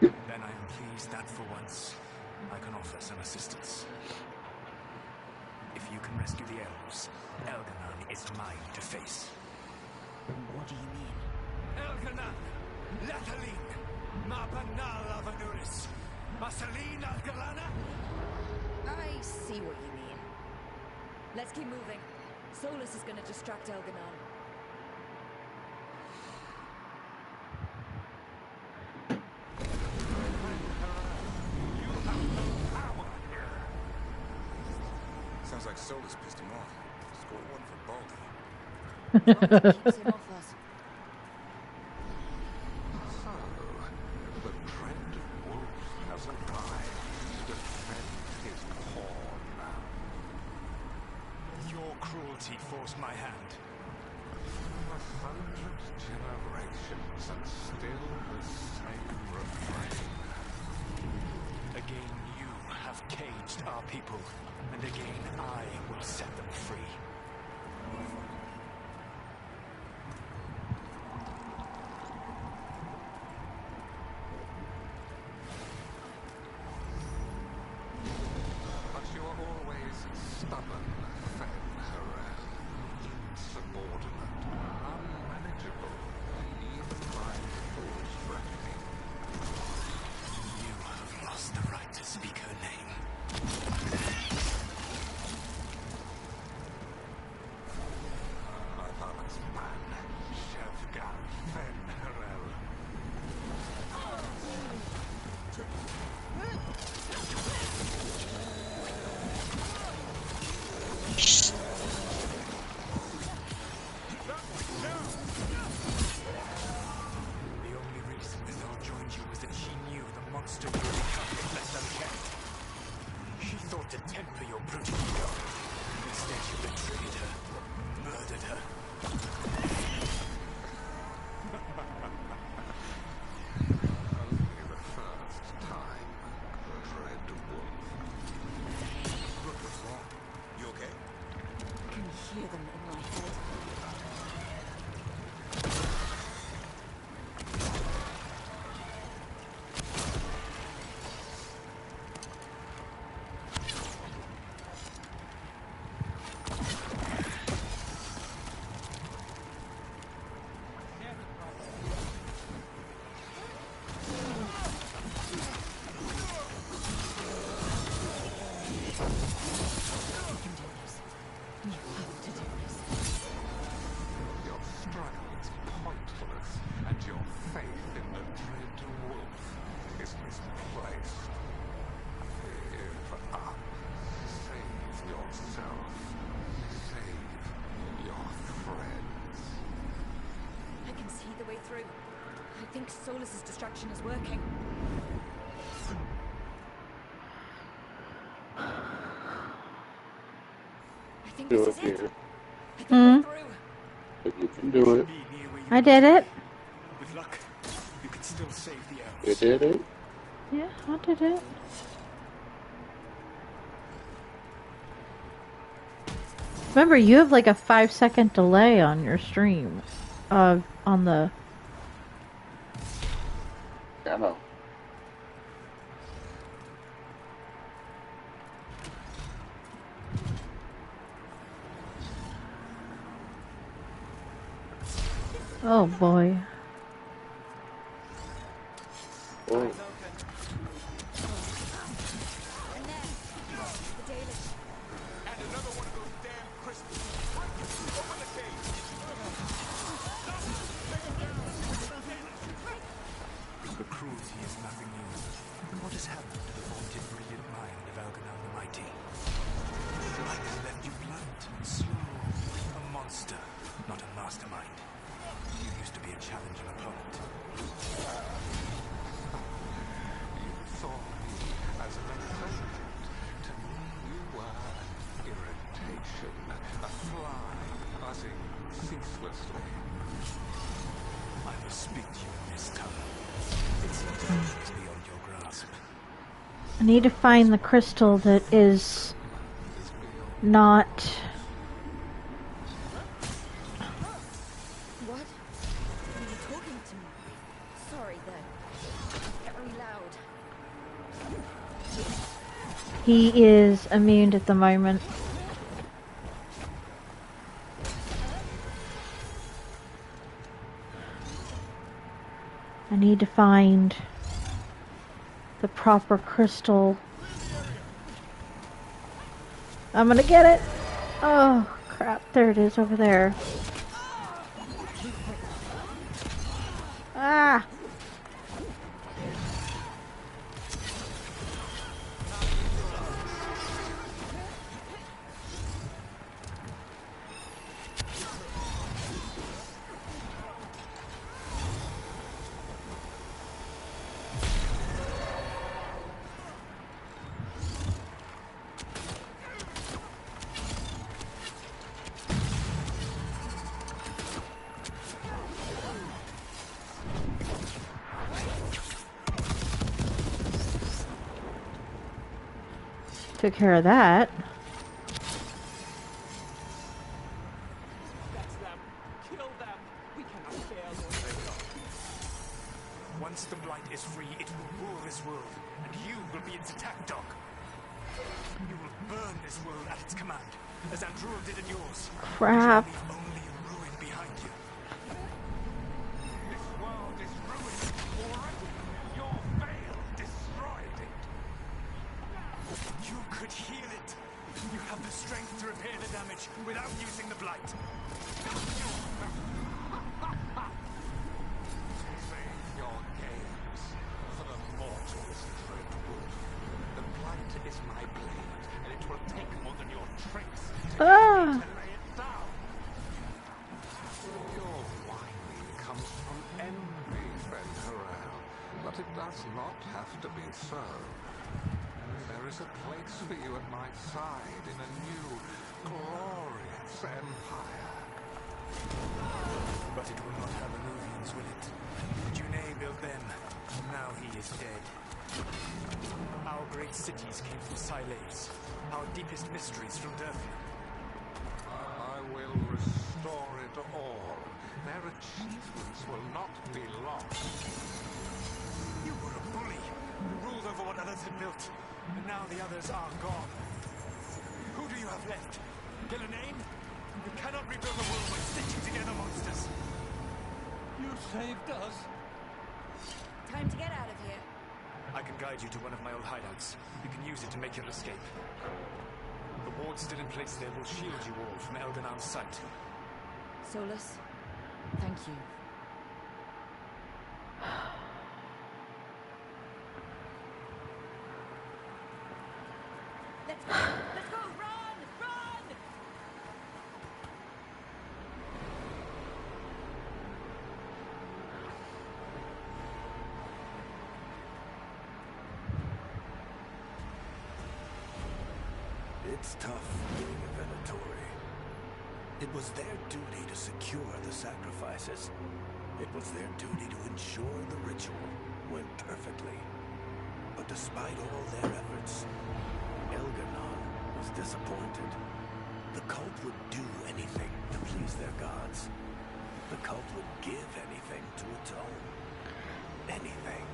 Then I am pleased that for once, I can offer some assistance. If you can rescue the elves, Elganon is mine to face. What do you mean? Elganon! Lathaline! Mabanal Avanuris! Masaline Algalana! I see what you mean. Let's keep moving. Solus is gonna distract Elganon. Sounds like Solus pissed him off. Score one for Baldy. Keeps him off us. So, the Dread Wolf has arrived to defend his pawn. Your cruelty forced my hand. 100 generations and still the same refrain. Again, you have caged our people, and again I will set them free. But you are always stubborn, Veilguard, insubordinate, unmanageable, even my fool's reckoning. You have lost the right to speak her name. My father's man, Shevgal Veilguard. The only reason Mithal joined you was that she knew the monster you would become if left unchecked. She thought to temper your brutal ego. Instead, you betrayed her, murdered her. Only the first time, Dread Wolf. Rook, what's wrong? You okay? I can hear them in my head. Your struggle is pointless, and your faith in the Dread Wolf is misplaced. Give up. Save yourself. Save your friends. I can see the way through. I think Solus's distraction is working. I think Do this it, is it. Peter. I think we're through. If you can do it. I did it. With luck, you can still save the elves. You did it? Yeah, I did it. Remember, you have like a 5-second delay on your stream. On the... I know. Oh boy. Oh. And there, the Dalish. And another one of those damn crystals. Open the cage. The cruelty is nothing new. What has happened to the vaunted brilliant mind of Algernon the Mighty? Life has left you blunt, slow, a monster, not a mastermind. You used to be a challenging opponent. You saw me as an assailant. To me, you were an irritation, a fly buzzing ceaselessly. I must speak to you in this tongue. Its intelligence beyond your grasp. I need to find the crystal that is not... What? Are you talking to me? Sorry, they're very loud. He is immune at the moment. I need to find the proper crystal. I'm gonna get it! Oh, crap. There it is over there. Ah! Took care of that. That's them. Kill them. We cannot fail Lord Veilguard. Once the Blight is free, it will rule this world, and you will be its attack dog. You will burn this world at its command, as Andrul did in yours. Crap. You will leave only ruin behind you. This world is ruined already. Your veil destroyed it. You could heal it. You have the strength to repair the damage without using the Blight. Save your games for the mortals, Dreadwood. The blight is my blade, and it will take more than your tricks to Ah. lay it down. Your whining comes from envy, friend Harel, but it does not have to be so. There is a place for you at my side in a new, glorious empire. But it will not have Illuvians, will it? Junei built them. Now he is dead. Our great cities came from Sileus. Our deepest mysteries from Durfna. I will restore it all. Their achievements will not be lost. You were a bully. You ruled over what others had built. And now the others are gone. Who do you have left? Gillenane? You cannot rebuild the world by stitching together monsters. You saved us. Time to get out of here. I can guide you to one of my old hideouts. You can use it to make your escape. The wards still in place there will shield you all from Elganon's sight. Solus, thank you. Let's go! Let's go! Run! Run! It's tough being a Venatori. It was their duty to secure the sacrifices. It was their duty to ensure the ritual went perfectly. But despite all their efforts, Elgernon was disappointed. The cult would do anything to please their gods. The cult would give anything to atone. Anything.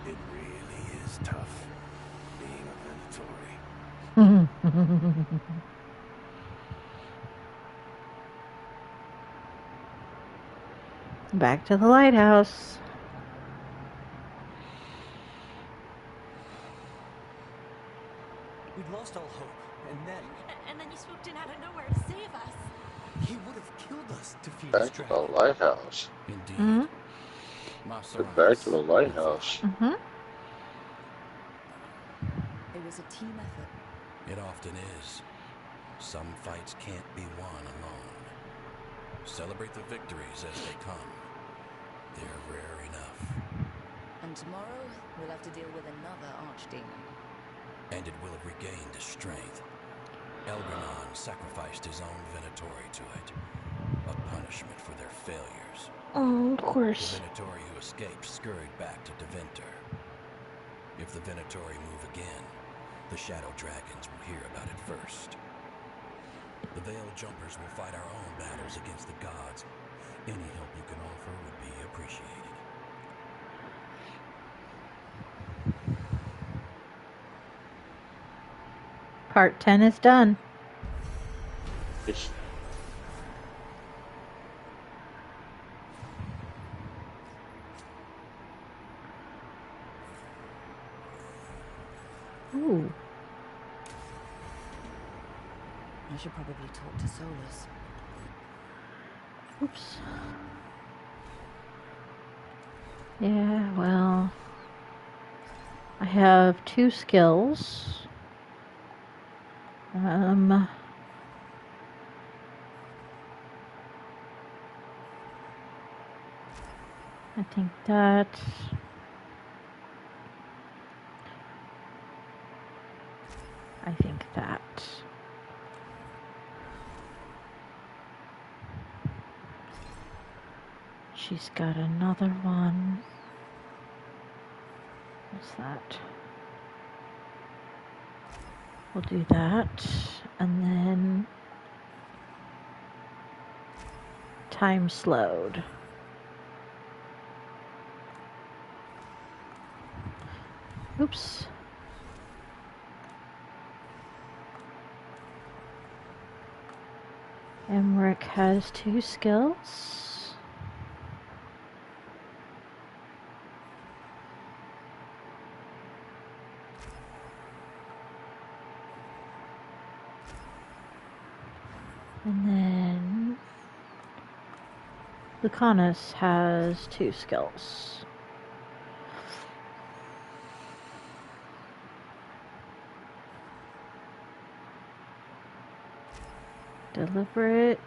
It really is tough being a Venatori. Back to the lighthouse. We'd lost all hope, and then... And then you swooped in out of nowhere to save us. He would have killed us to feed his Back to the dragon. lighthouse. Indeed. Mm-hmm. Get back to the Masaran's lighthouse. Mm-hmm. It was a team effort. It often is. Some fights can't be won alone. Celebrate the victories as they come. They're rare enough. And tomorrow, we'll have to deal with another archdemon. And it will have regained its strength. Elgernon sacrificed his own Venatori to it. A punishment for their failures. Oh, of course. The Venatori who escaped scurried back to Deventer. If the Venatori move again, the Shadow Dragons will hear about it first. The Veiled Jumpers will fight our own battles against the gods. Any help you can offer would be appreciated. Part 10 is done. It's Ooh. I should probably talk to Solus. Oops. Yeah, well... I have 2 skills. I think that... She's got another one. What's that? We'll do that. And then... time slowed. Oops. Emmerich has 2 skills. And then Lucanus has 2 skills. Deliberate.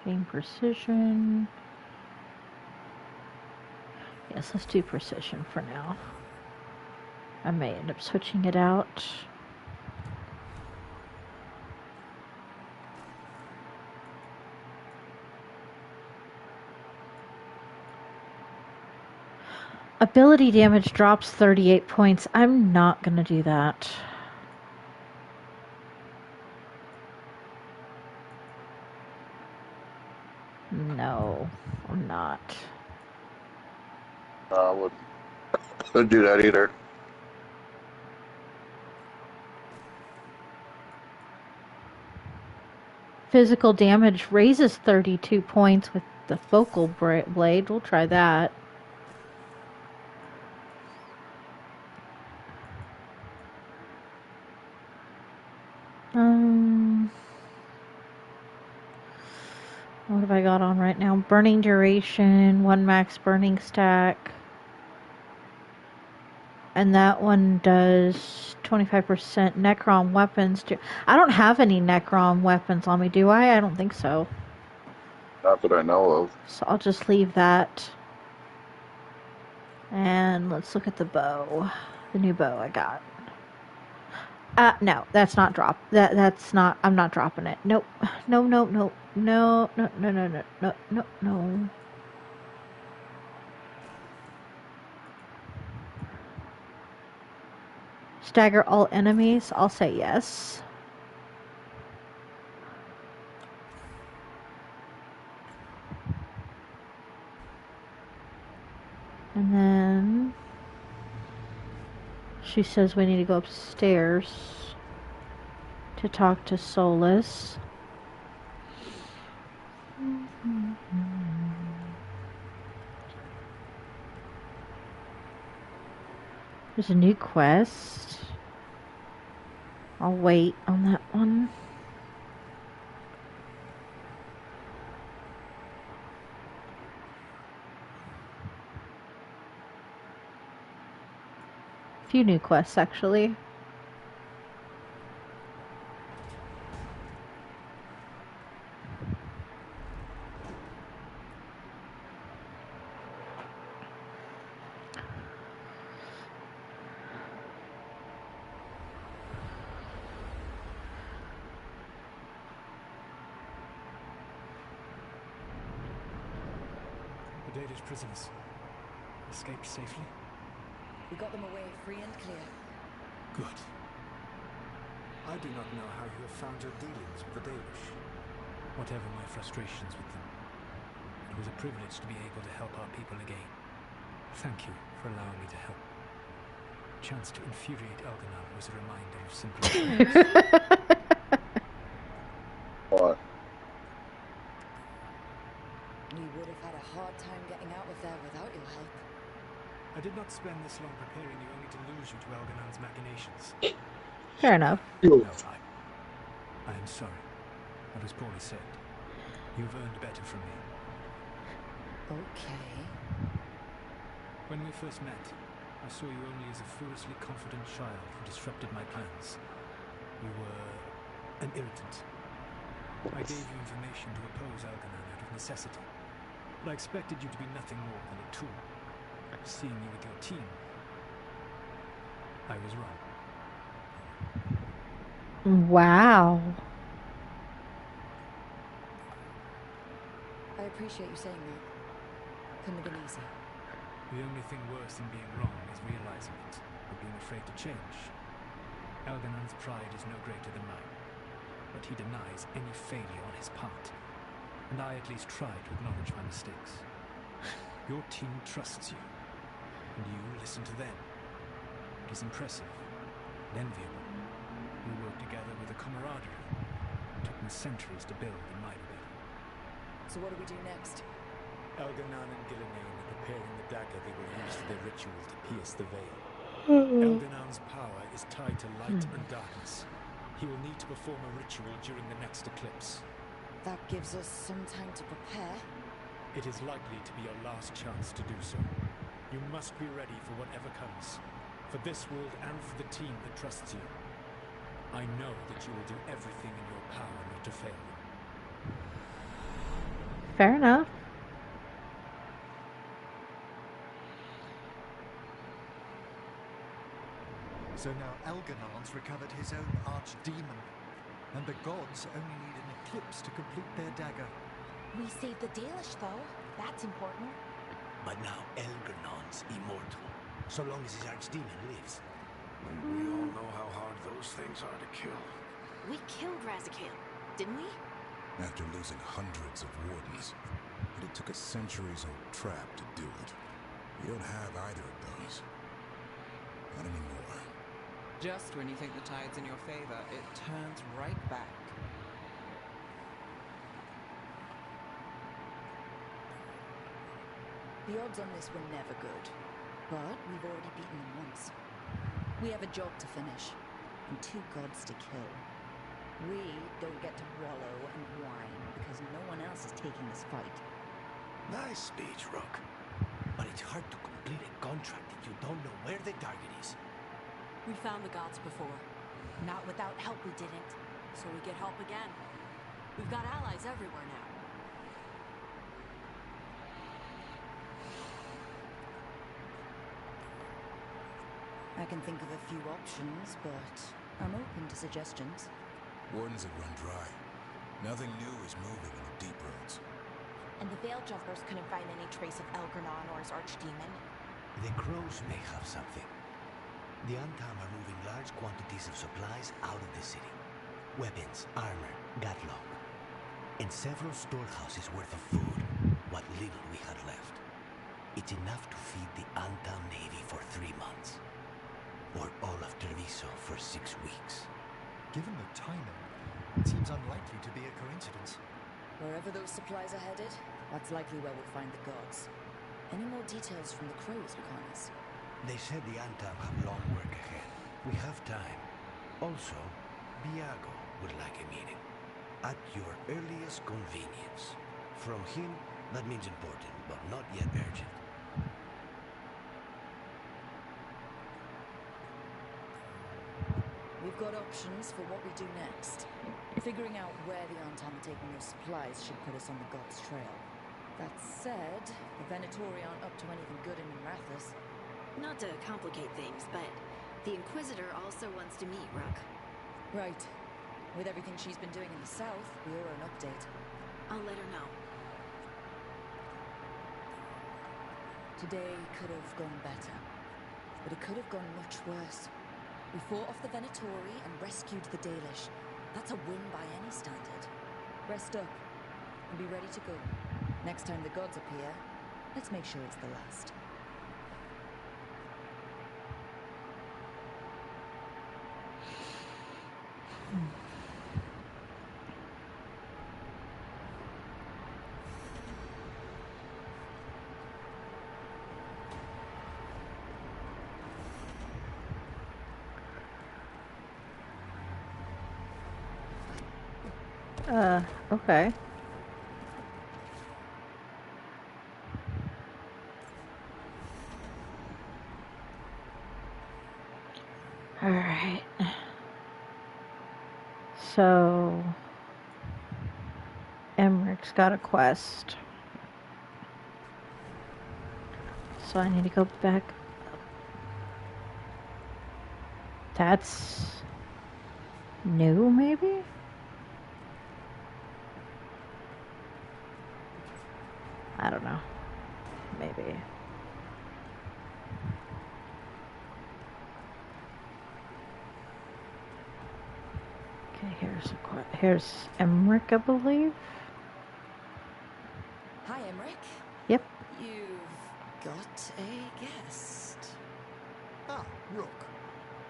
Gain precision. Yes, let's do precision for now. I may end up switching it out. Ability damage drops 38 points. I'm not going to do that. No, I'm not. I wouldn't do that either. Physical damage raises 32 points with the focal blade. We'll try that. What have I got on right now? Burning duration, 1 max burning stack. And that one does 25% Necron weapons too. I don't have any Necron weapons on me, do I? I don't think so. Not that I know of. So I'll just leave that. And let's look at the bow. The new bow I got. No, that's not drop. That's not. I'm not dropping it. Nope. No. No. Stagger all enemies. I'll say yes. And then she says we need to go upstairs to talk to Solus. There's a new quest. I'll wait on that one. A few new quests, actually. The Danish prisoners escaped safely? We got them away free and clear. Good. I do not know how you have found your dealings with the Danish. Whatever my frustrations with them, it was a privilege to be able to help our people again. Thank you for allowing me to help. A chance to infuriate Elganon was a reminder of simpler things. What? We would have had a hard time getting out of there without your help. I did not spend this long preparing you only to lose you to Elganon's machinations. Fair enough. No, I am sorry. That was poorly said. You've earned better from me. Okay. When we first met, I saw you only as a foolishly confident child who disrupted my plans. You were an irritant. I gave you information to oppose Elganon out of necessity, but I expected you to be nothing more than a tool. Seeing you with your team, I was wrong. Wow. I appreciate you saying that. Couldn't have been easy. The only thing worse than being wrong is realizing it, or being afraid to change. Elganon's pride is no greater than mine, but he denies any failure on his part, and I at least try to acknowledge my mistakes. Your team trusts you, and you listen to them. It is impressive and enviable. We work together with a camaraderie. It took me centuries to build in my rebellion. So what do we do next? Elganon and Gillenane are preparing the dagger they will use for their ritual to pierce the veil. Elganon's power is tied to light and darkness. He will need to perform a ritual during the next eclipse. That gives us some time to prepare. It is likely to be your last chance to do so. You must be ready for whatever comes, for this world and for the team that trusts you. I know that you will do everything in your power not to fail. Fair enough. So now Elganon's recovered his own archdemon, and the gods only need an eclipse to complete their dagger. We saved the Dalish, though. That's important. But now Elganon's immortal, so long as his archdemon lives. And we all know how hard those things are to kill. We killed Razikale, didn't we? After losing hundreds of wardens. But it took a centuries-old trap to do it. We don't have either of those. Not anymore. Just when you think the tide's in your favor, it turns right back. The odds on this were never good, but we've already beaten them once. We have a job to finish, and 2 gods to kill. We don't get to wallow and whine because no one else is taking this fight. Nice speech, Rook. But it's hard to complete a contract if you don't know where the target is. We found the gods before. Not without help, we didn't. So we get help again. We've got allies everywhere now. I can think of a few options, but I'm open to suggestions. Wardens have run dry. Nothing new is moving in the deep roads. And the Veil Jumpers couldn't find any trace of Elganon or his archdemon. The crows may have something. The Antam are moving large quantities of supplies out of the city. Weapons, armor, gatlock. And several storehouses worth of food, what little we had left. It's enough to feed the Antam Navy for 3 months. Or all of Treviso for 6 weeks. Given the timing, it seems unlikely to be a coincidence. Wherever those supplies are headed, that's likely where we'll find the gods. Any more details from the crows, Lucanus? They said the Antam have long work ahead. We have time. Also, Biago would like a meeting. At your earliest convenience. From him, that means important, but not yet urgent. We've got options for what we do next. Figuring out where the Antam are taking those supplies should put us on the gods' trail. That said, the Venatori aren't up to anything good in Rathus. Not to complicate things, but the Inquisitor also wants to meet Rook. Right. With everything she's been doing in the south, we owe her an update. I'll let her know. Today could have gone better, but it could have gone much worse. We fought off the Venatori and rescued the Dalish. That's a win by any standard. Rest up and be ready to go. Next time the gods appear, let's make sure it's the last. Okay. Alright. So... Emmerich's got a quest. So I need to go back. That's... new, maybe? I don't know. Maybe. Okay, here's Emmerich, I believe. Hi, Emmerich. Yep. You've got a guest. Ah, Rook.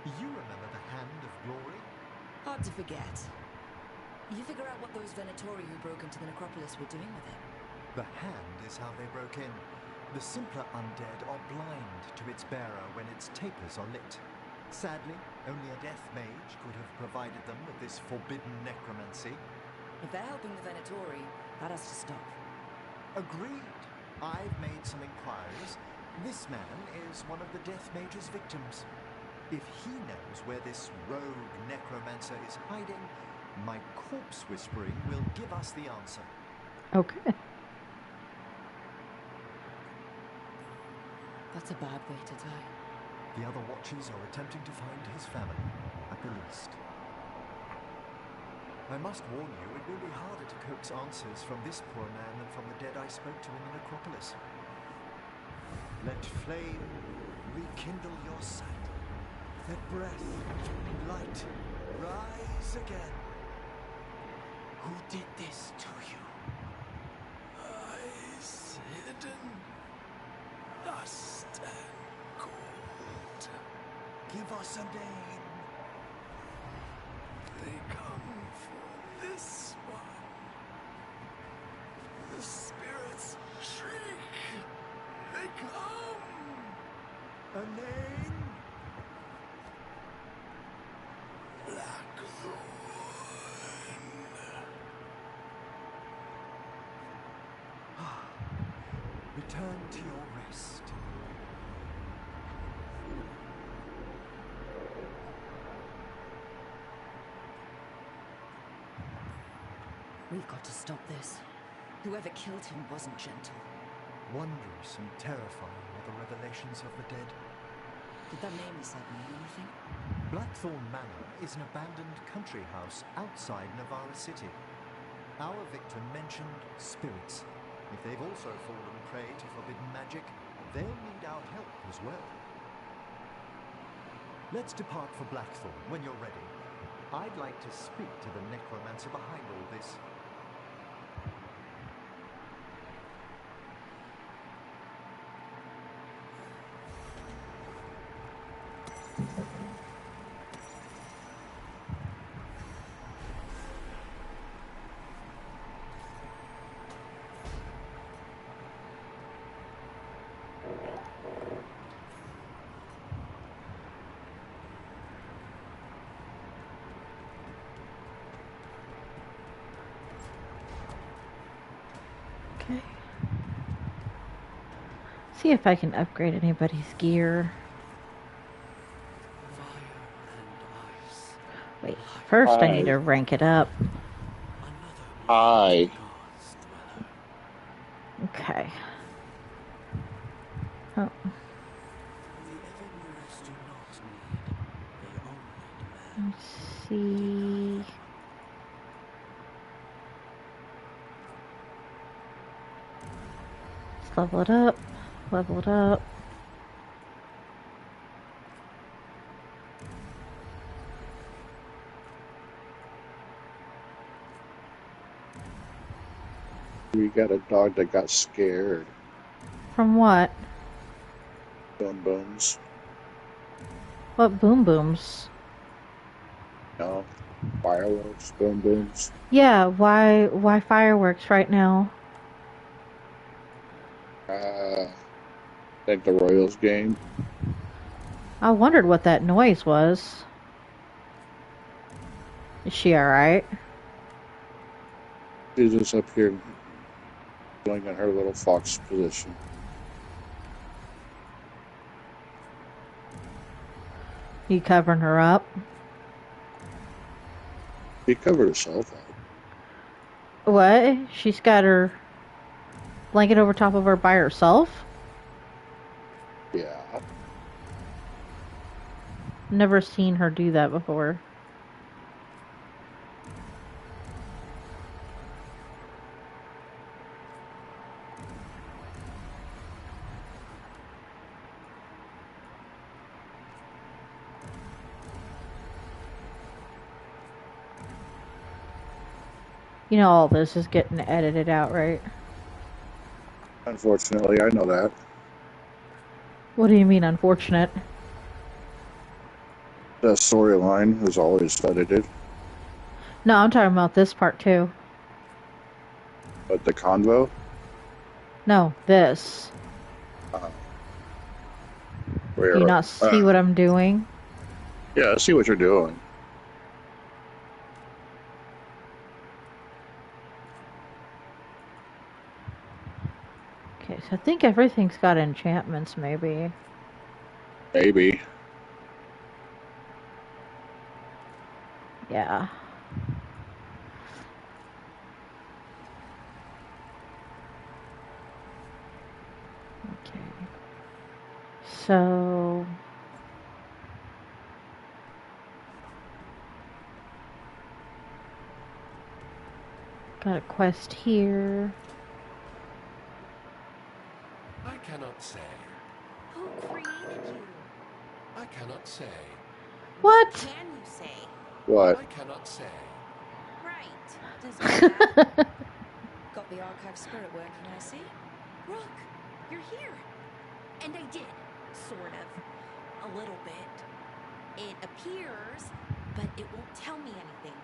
You remember the Hand of Glory? Hard to forget. You figure out what those Venatori who broke into the necropolis were doing with it. The hand is how they broke in. The simpler undead are blind to its bearer when its tapers are lit. Sadly, only a death mage could have provided them with this forbidden necromancy. If they're helping the Venatori, that has to stop. Agreed. I've made some inquiries. This man is one of the death mage's victims. If he knows where this rogue necromancer is hiding, my corpse whispering will give us the answer. Okay. That's a bad way to die. The other watchers are attempting to find his family, at the least. I must warn you, it will be harder to coax answers from this poor man than from the dead I spoke to in the necropolis. Let flame rekindle your sight. Let breath and light rise again. Who did this to you? Eyes hidden, dust and gold. Give us a name. They come for this one. The spirits shriek. They come. A name? Blackthorn. Return to your rest. We've got to stop this. Whoever killed him wasn't gentle. Wondrous and terrifying are the revelations of the dead. Did that name he said mean anything? Blackthorn Manor is an abandoned country house outside Navarra City. Our victim mentioned spirits. If they've also fallen prey to forbidden magic, they'll need our help as well. Let's depart for Blackthorn when you're ready. I'd like to speak to the necromancer behind all this. Okay. See if I can upgrade anybody's gear. Wait, first I need to rank it up. Hi. Okay. Oh. Let's see. Let's level it up. Level it up. We got a dog that got scared. From what? Boom booms. What boom booms? No. Fireworks, boom booms. Yeah, why fireworks right now? I think the Royals game. I wondered what that noise was. Is she alright? She's just up here going in her little fox position. You covering her up? She covered herself up. What? She's got her blanket over top of her by herself? Yeah. Never seen her do that before. You know all this is getting edited out, right? Unfortunately, I know that. What do you mean, unfortunate? The storyline is always edited. No, I'm talking about this part too. But the convo? No, this. Do you not see what I'm doing? Yeah, I see what you're doing. Okay, so I think everything's got enchantments, maybe. Maybe. Yeah. Okay. So... got a quest here. I cannot say. Who created you? I cannot say. What? Can you say? What? I cannot say. Right. Does that got the archive spirit working, I see. Rook, you're here. And I did, sort of. A little bit. It appears, but it won't tell me anything.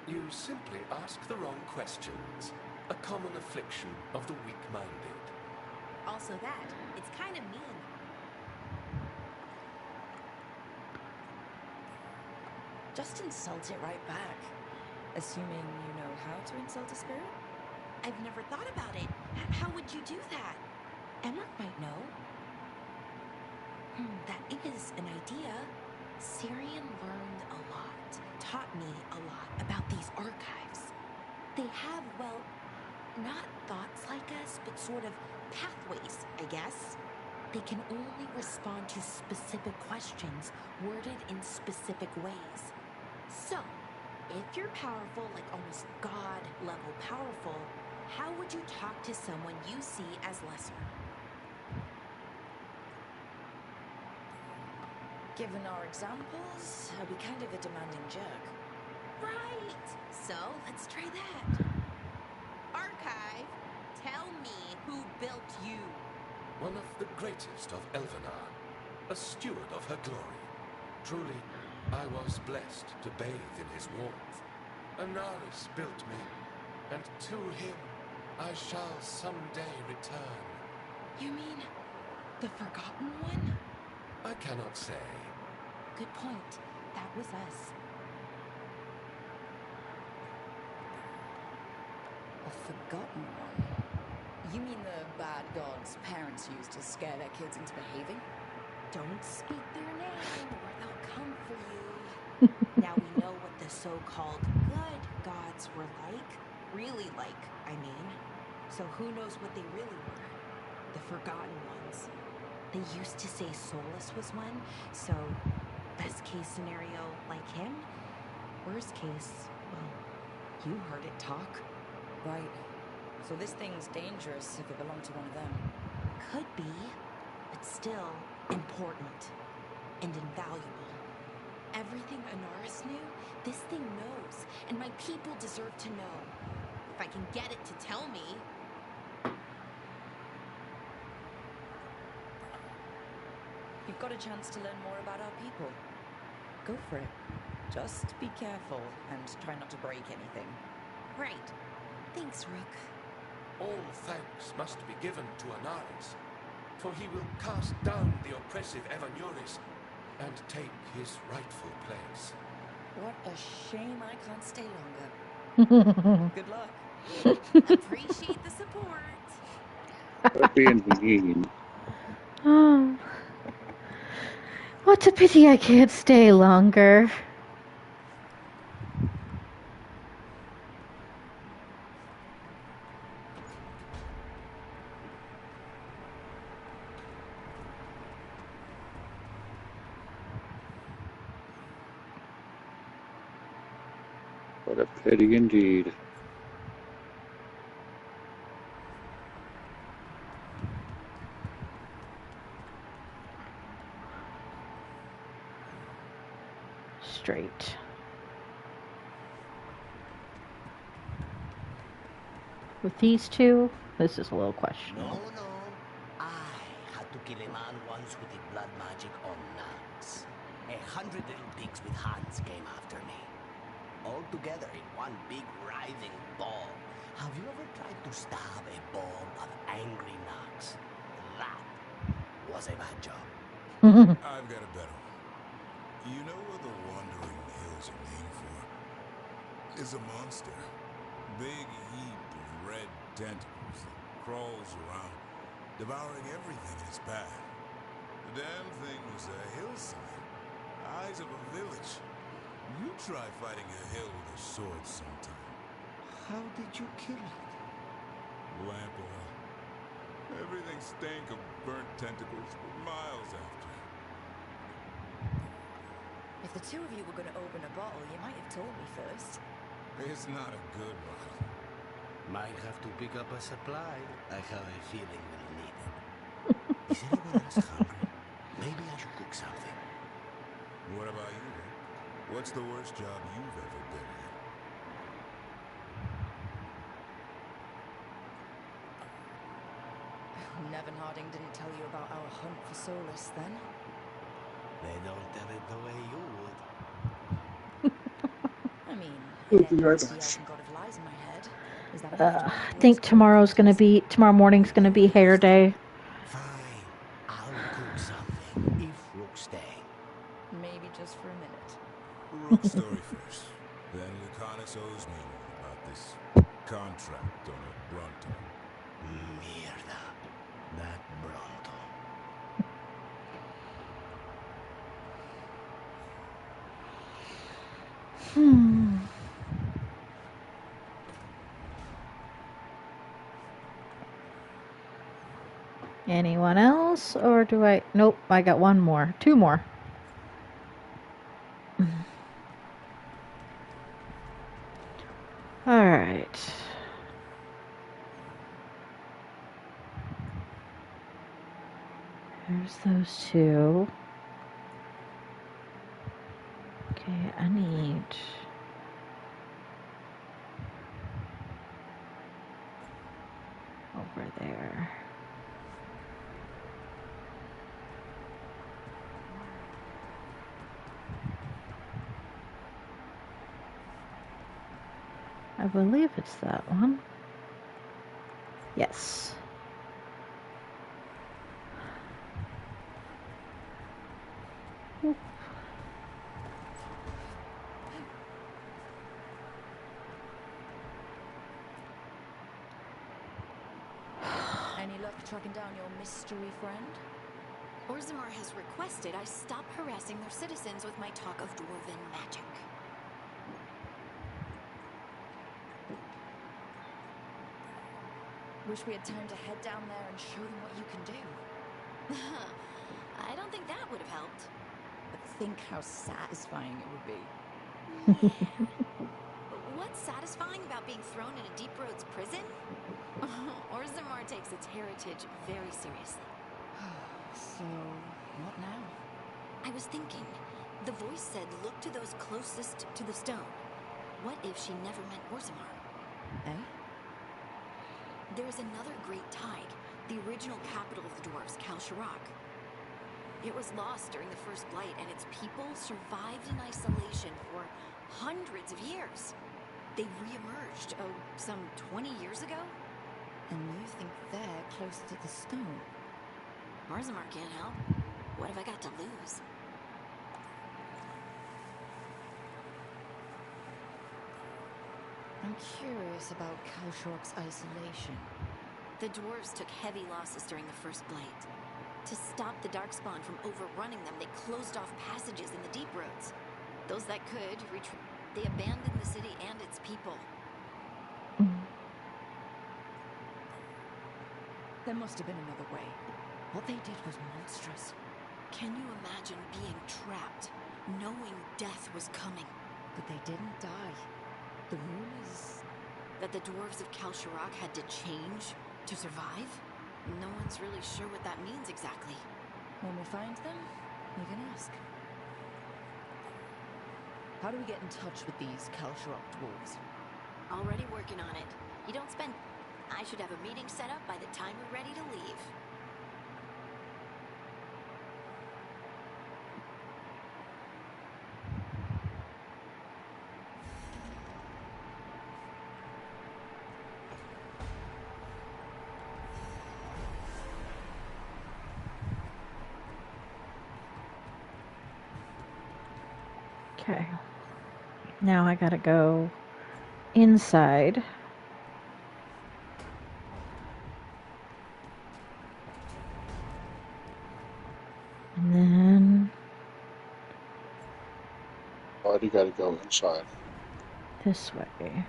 You simply ask the wrong questions. A common affliction of the weak-minded. Also that, it's kind of mean. Just insult it right back. Assuming you know how to insult a spirit? I've never thought about it. How would you do that? Emmerich might know. That is an idea. Syrian learned a lot, taught me a lot about these archives. They have, well, not thoughts like us, but sort of pathways, I guess. They can only respond to specific questions worded in specific ways. So, if you're powerful, like almost God-level powerful, how would you talk to someone you see as lesser? Given our examples, I'll be kind of a demanding jerk. Right! So, let's try that. Archive, tell me who built you. One of the greatest of Elvenar, a steward of her glory. Truly, I was blessed to bathe in his warmth. Anaris built me, and to him I shall someday return. You mean the Forgotten One? I cannot say. Good point. That was us. A Forgotten One. You mean the bad gods parents use to scare their kids into behaving? Don't speak their name or they'll come for you. Now we know what the so-called good gods were like. Really like, I mean. So who knows what they really were? The forgotten ones. They used to say Solus was one, so best case scenario like him. Worst case, well, you heard it talk. Right. So this thing's dangerous if it belonged to one of them. Could be, but still important and invaluable. Everything Anaris knew, this thing knows, and my people deserve to know. If I can get it to tell me. You've got a chance to learn more about our people. Go for it. Just be careful and try not to break anything. Right. Thanks, Rook. All thanks must be given to Anaris, for he will cast down the oppressive Evanuris and take his rightful place. What a shame I can't stay longer. Good luck. Appreciate the support. Quit being mean. Oh. What a pity I can't stay longer. What a pity indeed. Straight. With these two, this is a little questionable. No. I had to kill a man once with the blood magic on nuns. 100 little pigs with hands came after me. All together in one big writhing ball. Have you ever tried to stab a ball of angry nuns? That was a bad job. I've got a better one. You know what the Wandering Hills are named for? It's a monster. Big heap of red tentacles that crawls around, devouring everything in its path. The damn thing was a hillside. Eyes of a village. You try fighting a hill with a sword sometime. How did you kill it? Lamp oil. Everything stank of burnt tentacles for miles after. If the two of you were going to open a bottle, you might have told me first. It's not a good bottle. Might have to pick up a supply. I have a feeling we'll need it. Is anyone else hungry? Maybe I should cook something. What about you, Rick? What's the worst job you've ever been in? Nevin Harding didn't tell you about our hunt for Solus, then? They don't tell it the way you would. I mean, Thank you very the much. elven god of lies in my head. Is that I think tomorrow morning's gonna be hair day. Fine. I'll cook something if Rook's staying. Maybe just for a minute. Rook story first. Then Lucanus owes me more about this contract on a Bronto. Mierda. That Bronto. Anyone else? Or do I... Nope, I got one more. Two more. Alright. There's those two. Okay, I need... over there. I believe it's that one. Yes. Oop. luck tracking down your mystery friend? Orzammar has requested I stop harassing their citizens with my talk of dwarven magic. Wish we had time to head down there and show them what you can do. I don't think that would have helped. But think how satisfying it would be. Yeah. What's satisfying about being thrown in a Deep Roads prison? Orzammar takes its heritage very seriously. So, what now? I was thinking, the voice said look to those closest to the stone. What if she never meant Orzammar? Eh? There's another great tide, the original capital of the dwarves, Kalsharak. It was lost during the First Blight, and its people survived in isolation for hundreds of years. They re-emerged, some 20 years ago? And you think they're close to the stone? Orzammar can't help. What have I got to lose? I'm curious about Kalsharak's isolation. The dwarves took heavy losses during the First Blight. To stop the Darkspawn from overrunning them, they closed off passages in the Deep Roads. Those that could, they abandoned the city and its people. There must have been another way. What they did was monstrous. Can you imagine being trapped, knowing death was coming? But they didn't die. The rule is that the dwarves of Kalsharak had to change to survive? No one's really sure what that means exactly. When we find them, we can ask. How do we get in touch with these Kalsharak dwarves? Already working on it. You don't spend... I should have a meeting set up by the time we're ready to leave. Okay. Now I gotta go inside. And then... Why do you gotta go inside? This way.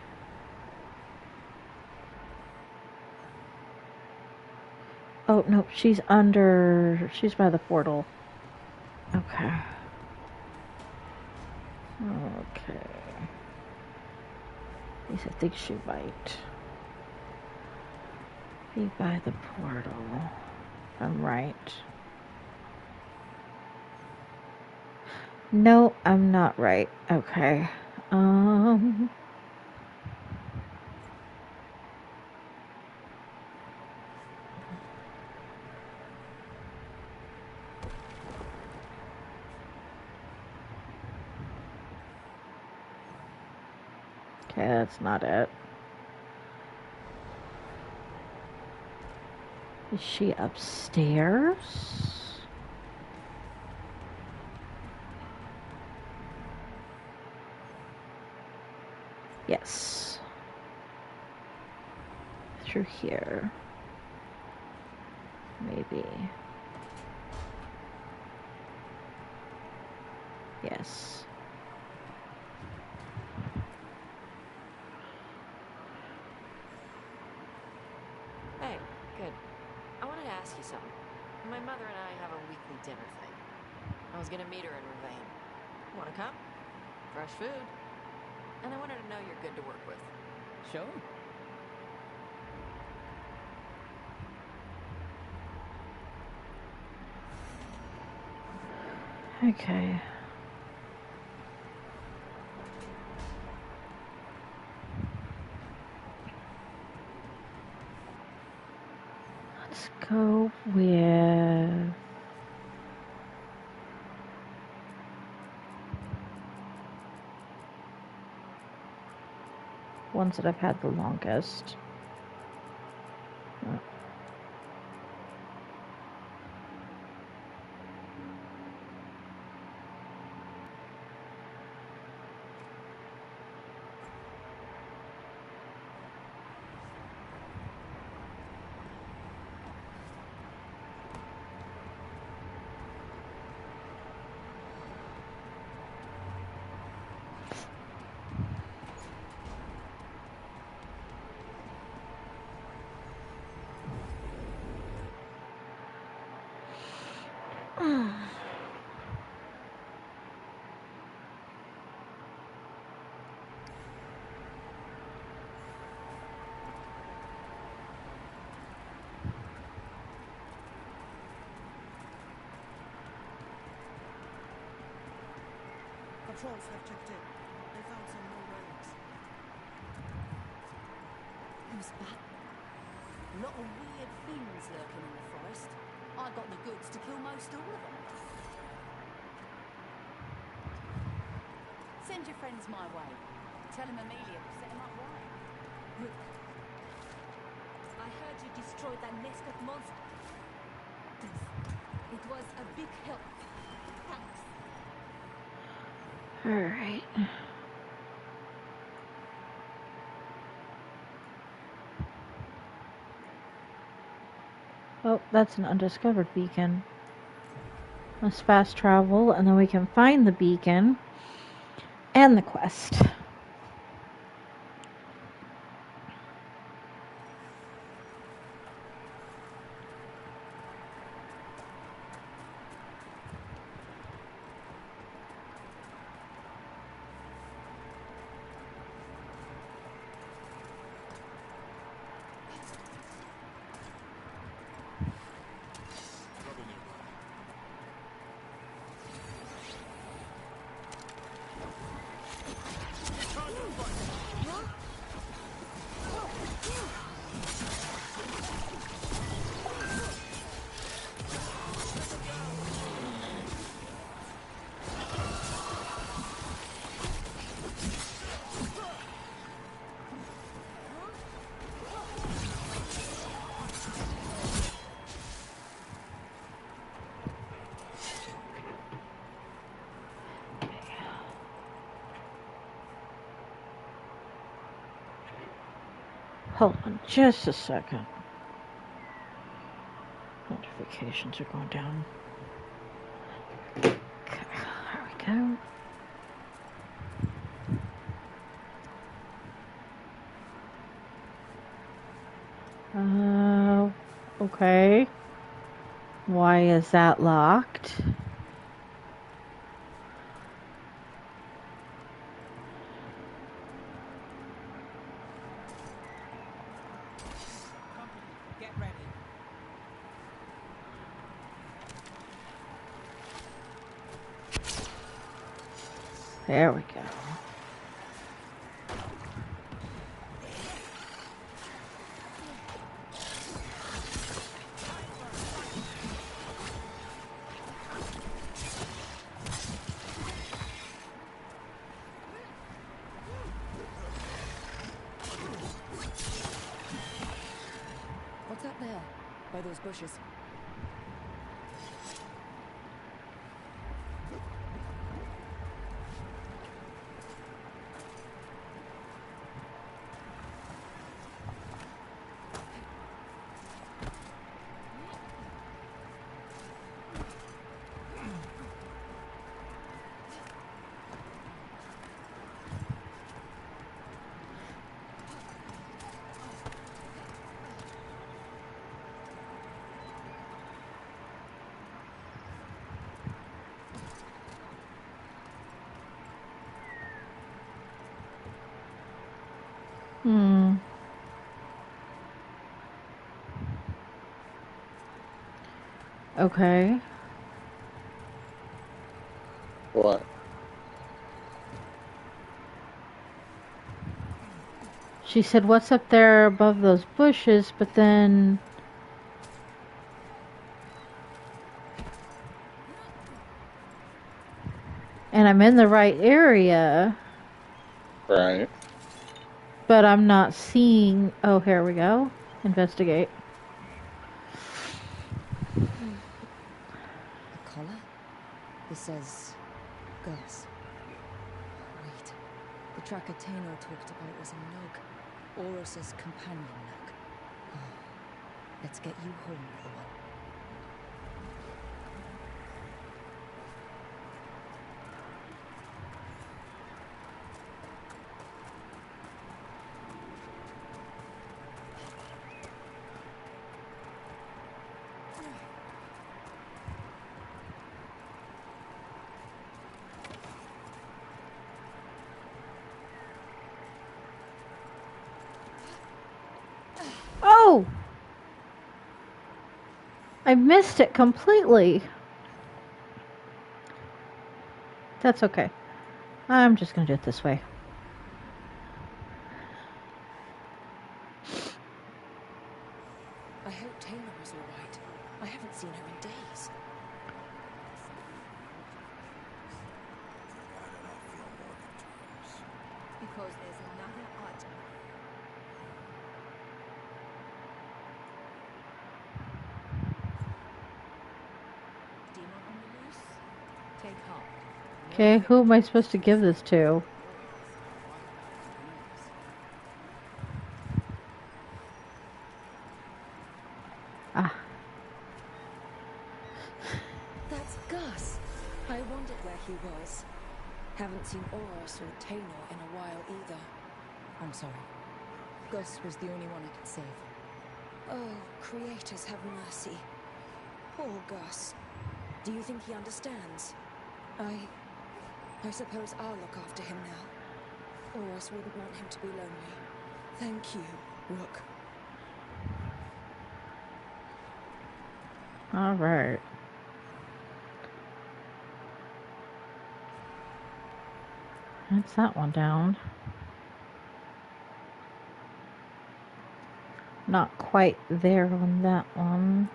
Oh, no, she's under... She's by the portal. Okay. Okay. At least I think she might be by the portal. If I'm right. No, I'm not right. Okay. Okay, that's not it. Is she upstairs? Yes. Through here. Maybe. Yes. Hey, good. I wanted to ask you something. My mother and I have a weekly dinner thing. I was gonna meet her in Ravane. Wanna come? Fresh food. And I wanted to know you're good to work with. Sure. Okay. Let's go with... ones that I've had the longest. patrols have checked in. They found some more relics. Who's back? A lot of weird things lurking in the forest. I got the goods to kill most all of them. Send your friends my way. Tell them Amelia will set them up right. Good. I heard you destroyed that nest of monsters. It was a big help. Thanks. Alright. Oh, that's an undiscovered beacon. Let's fast travel, and then we can find the beacon and the quest. Hold on just a second. Notifications are going down. Okay, there we go. Okay. Why is that locked? Get ready. There we go. What's up there, by those bushes? Okay. What? She said, what's up there above those bushes, but then... And I'm in the right area. Right. But I'm not seeing... Oh, here we go. Investigate. A collar? This says... Gus. Wait. The tracker Taynor talked about was a Nug. Orus's companion Nug. Oh. Let's get you home, little one. Oh! I missed it completely. That's okay. I'm just gonna do it this way. I hope Taylor is all right. I haven't seen her in days. Because there's another item. Demon on the loose? Take heart. Okay, who am I supposed to give this to? Ah. That's Gus. I wondered where he was. Haven't seen Oros or Taylor in a while either. I'm sorry. Gus was the only one I could save. Oh, creators have mercy. Poor Gus. Do you think he understands? I suppose I'll look after him now. Oros wouldn't want him to be lonely. Thank you, Rook. All right. That's that one down. Not quite there on that one.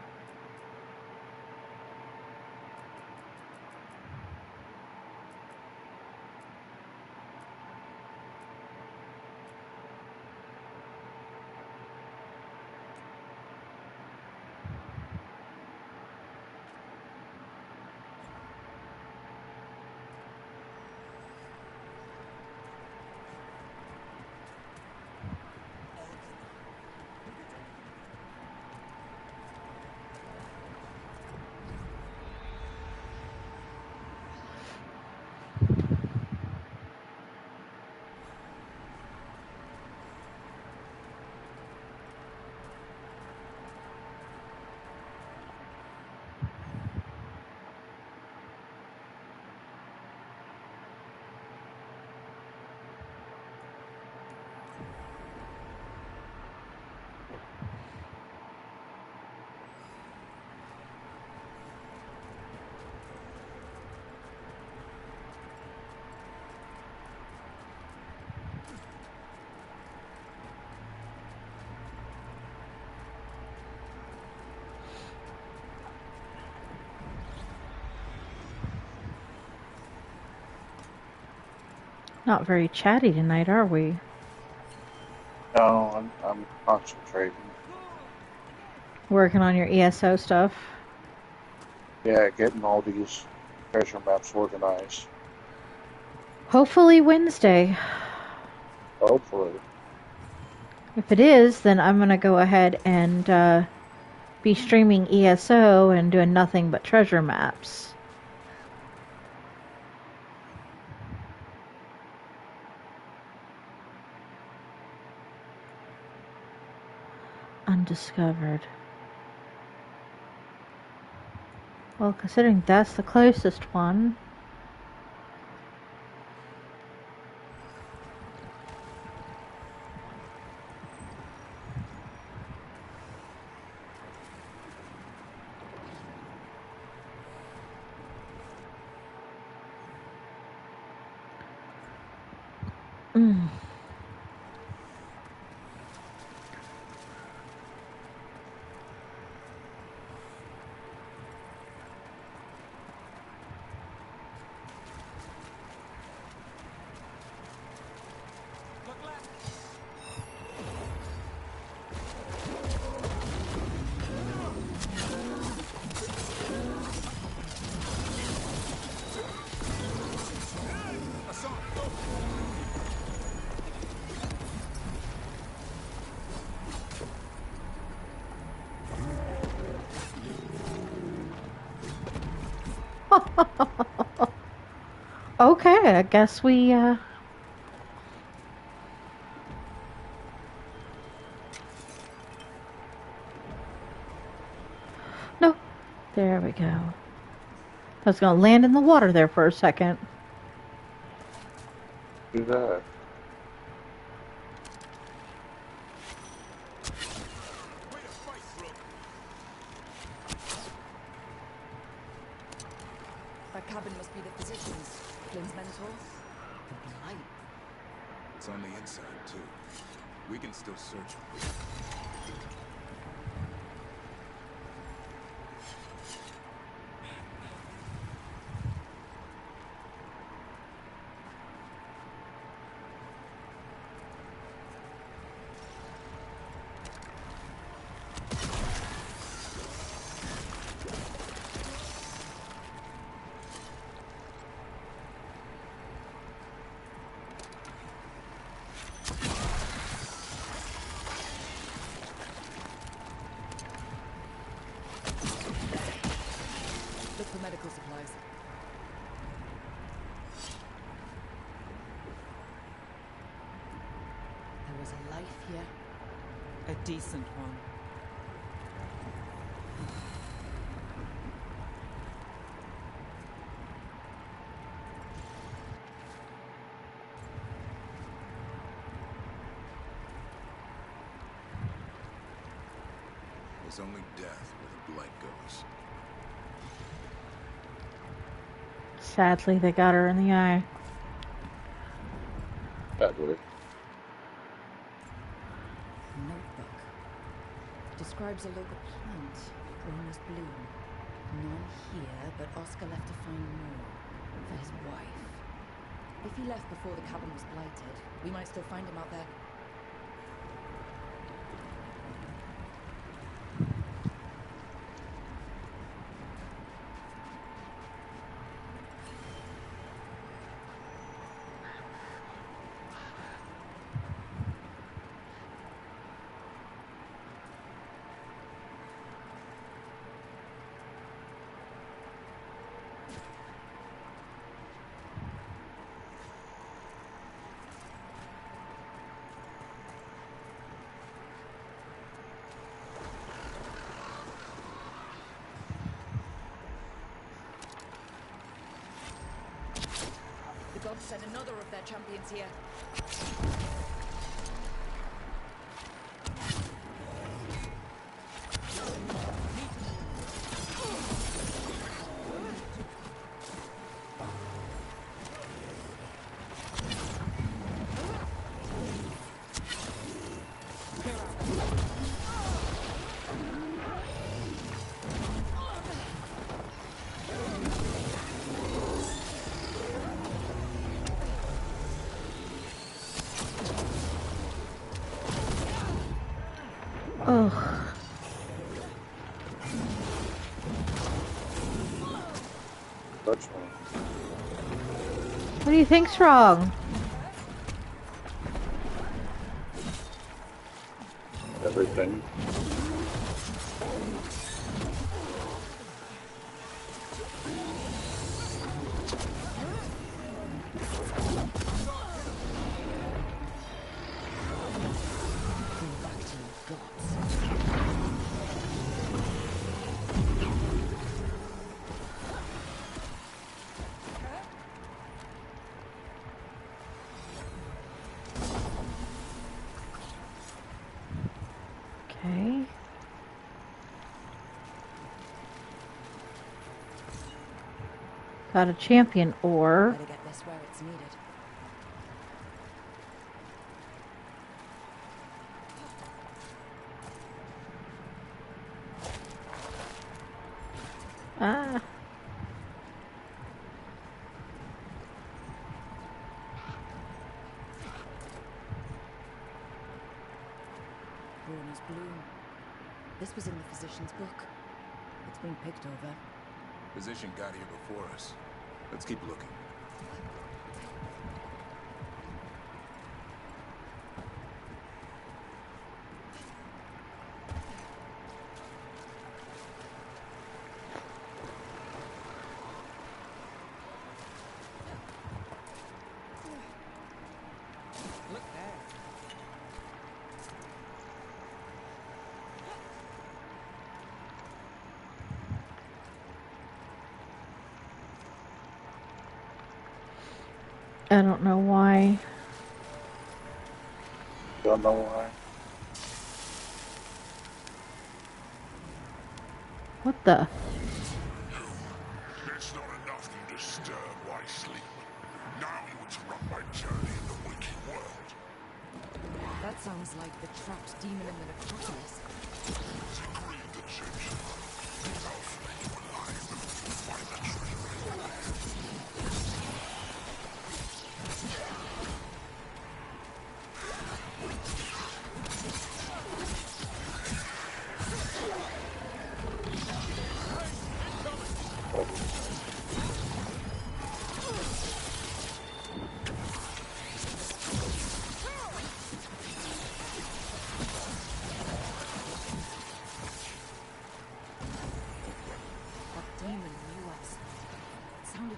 Not very chatty tonight, are we? No, I'm concentrating. Working on your ESO stuff. Yeah, getting all these treasure maps organized. Hopefully Wednesday. Hopefully. If it is, then I'm gonna go ahead and be streaming ESO and doing nothing but treasure maps. Undiscovered. Well, considering that's the closest one. Mm. Okay, I guess we, No. There we go. I was gonna land in the water there for a second. Do that. That cabin must be the physician's. Flynn's mentor. The blight. It's on the inside, too. We can still search it. Look for medical supplies. There was a life here. A decent one. It's only death where the blight goes. Sadly, they got her in the eye. Sadly. Notebook. Describes a local plant growing as bloom. None here, but Oscar left to find more for his wife. If he left before the cabin was blighted, we might still find him out there. The gods sent another of their champions here. Ugh. What's wrong? What do you think's wrong? Everything. Okay. Got a champion ore. Better get this where it's needed. Ah. Bruno's bloom. This was in the physician's book. It's been picked over. Physician got here before us. Let's keep looking. Look there. I don't know why. Don't know why. What the? It's not enough you disturb while I sleep. Now you interrupt my Sounds like the trapped demon in the necropolis.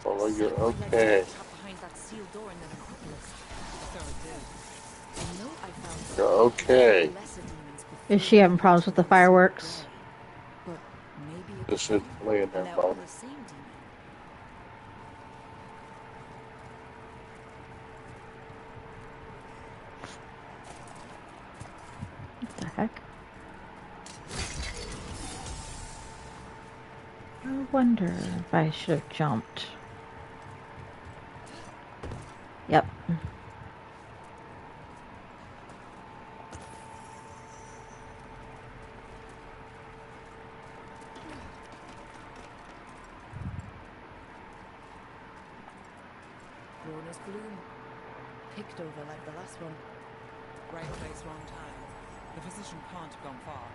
Oh, you're okay. You're okay. Is she having problems with the fireworks? Just laying there, bone. What the heck? I wonder if I should have jumped. Yep. Lorna's bloom. Picked over like the last one. Right place, wrong time. The physician can't have gone far.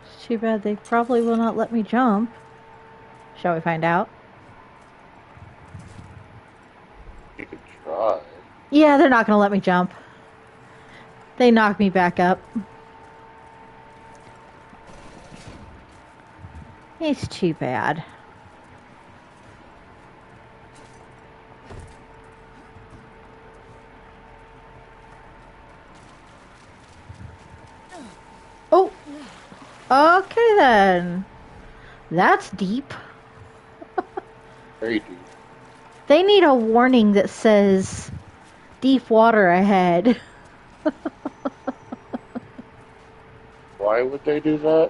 It's too bad they probably will not let me jump. Shall we find out? You could try. Yeah, they're not going to let me jump. They knocked me back up. It's too bad. Oh! Okay then. That's deep. Very deep. They need a warning that says deep water ahead. Why would they do that?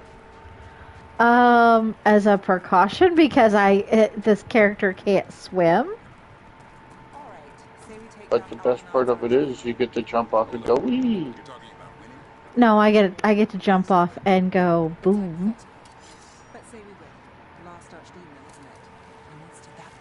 As a precaution, because this character can't swim. But the best part of it is you get to jump off and go wee. No, I get to jump off and go boom. But say we win. The last archdemon, isn't it? And it's to that.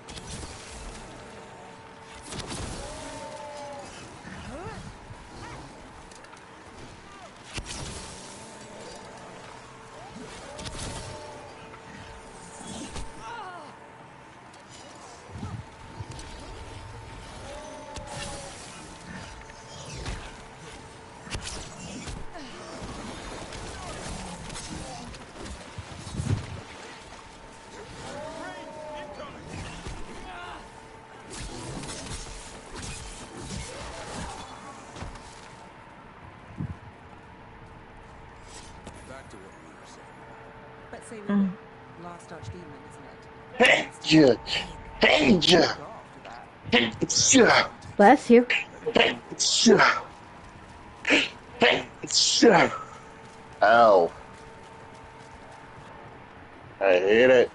But say we win. Last archdemon, isn't it? Danger! Bless you. Ow. I hate it.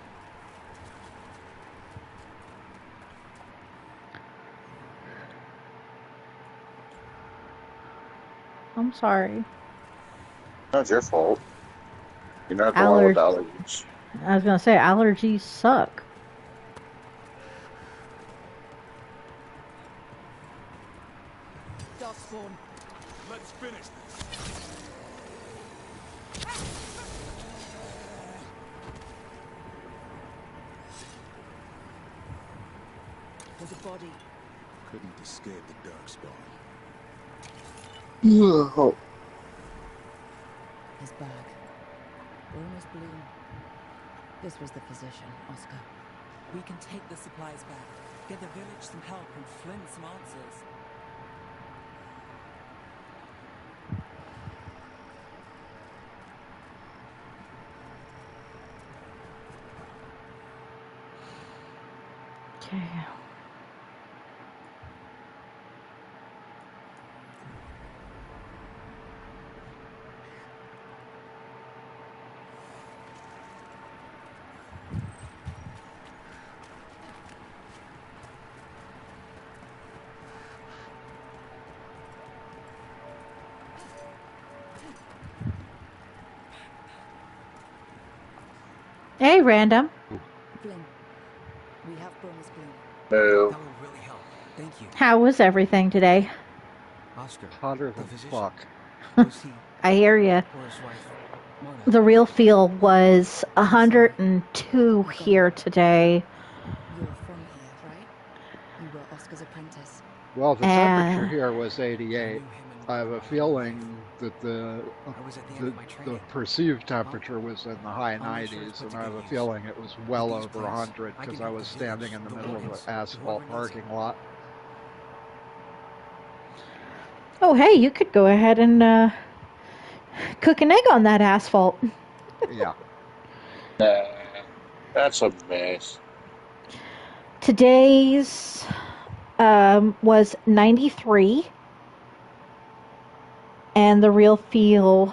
I'm sorry. Not your fault. You're not the one with allergies. I was gonna say allergies suck. Darkspawn. Let's finish this. There's a body. Couldn't escape the Darkspawn. No. His bag. Lorna's bloom. This was the physician, Oscar. We can take the supplies back, get the village some help, and Flynn some answers. Okay. Hey, random. Flynn, we have bonus Flynn. No. That will really help. Thank you. How was everything today? Oscar, Hotter the than physician. fuck. Was he I hear ya. or his wife? Mona? The real feel was 102 here today. You're from here, right? You were Oscar's apprentice. Well, the temperature here was 88. I have a feeling that the perceived temperature was in the high 90s, and I have a feeling it was well over 100 because I was standing in the middle of an asphalt parking lot. Oh, hey, you could go ahead and cook an egg on that asphalt. Yeah. Nah, that's a mess. Today's was 93, and the real feel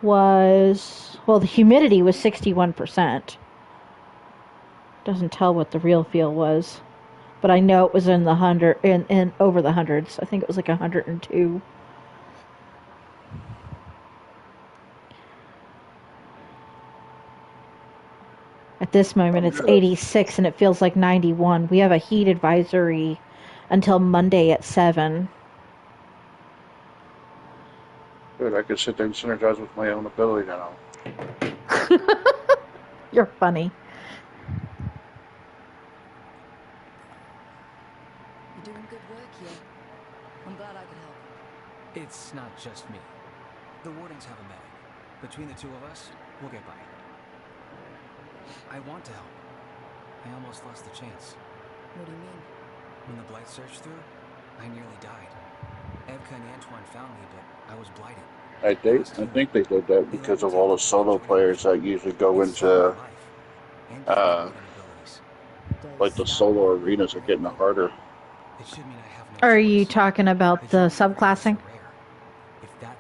was, well, the humidity was 61%. Doesn't tell what the real feel was, but I know it was in the in over the hundreds. I think it was like 102. At this moment, it's 86, and it feels like 91. We have a heat advisory until Monday at 7. Good, I could sit there and synergize with my own ability now. You're funny. You're doing good work here. I'm glad I could help. It's not just me. The wardens have a medic. Between the two of us, we'll get by. I want to help. I almost lost the chance. What do you mean? When the blight surged through, I nearly died. Evka and Antoine found me, but I was blighted. I think they did that because of all the solo players that usually go into like the solo arenas are getting harder. Are you talking about the subclassing?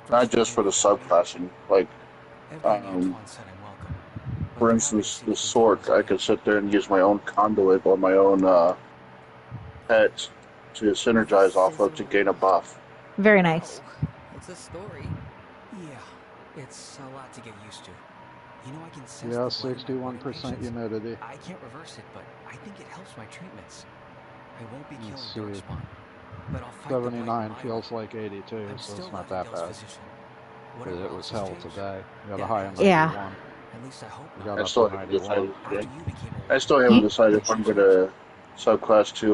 Not just for the subclassing, like for instance, the Sork, I could sit there and use my own conduit or my own pet to synergize off of to gain a buff. Very nice. It's a story. Yeah, it's a lot to get used to. You know, I can sense Yeah, the 61% humidity. I can't reverse it, but I think it helps my treatments. I won't be Let's killing see. Darkspawn, but I'll fight 79 feels like 82, so it's not that bad. Because it was hell today. We got a high of 91. Yeah. At least I hope We got I up still to haven't 91. decided if I'm gonna subclass to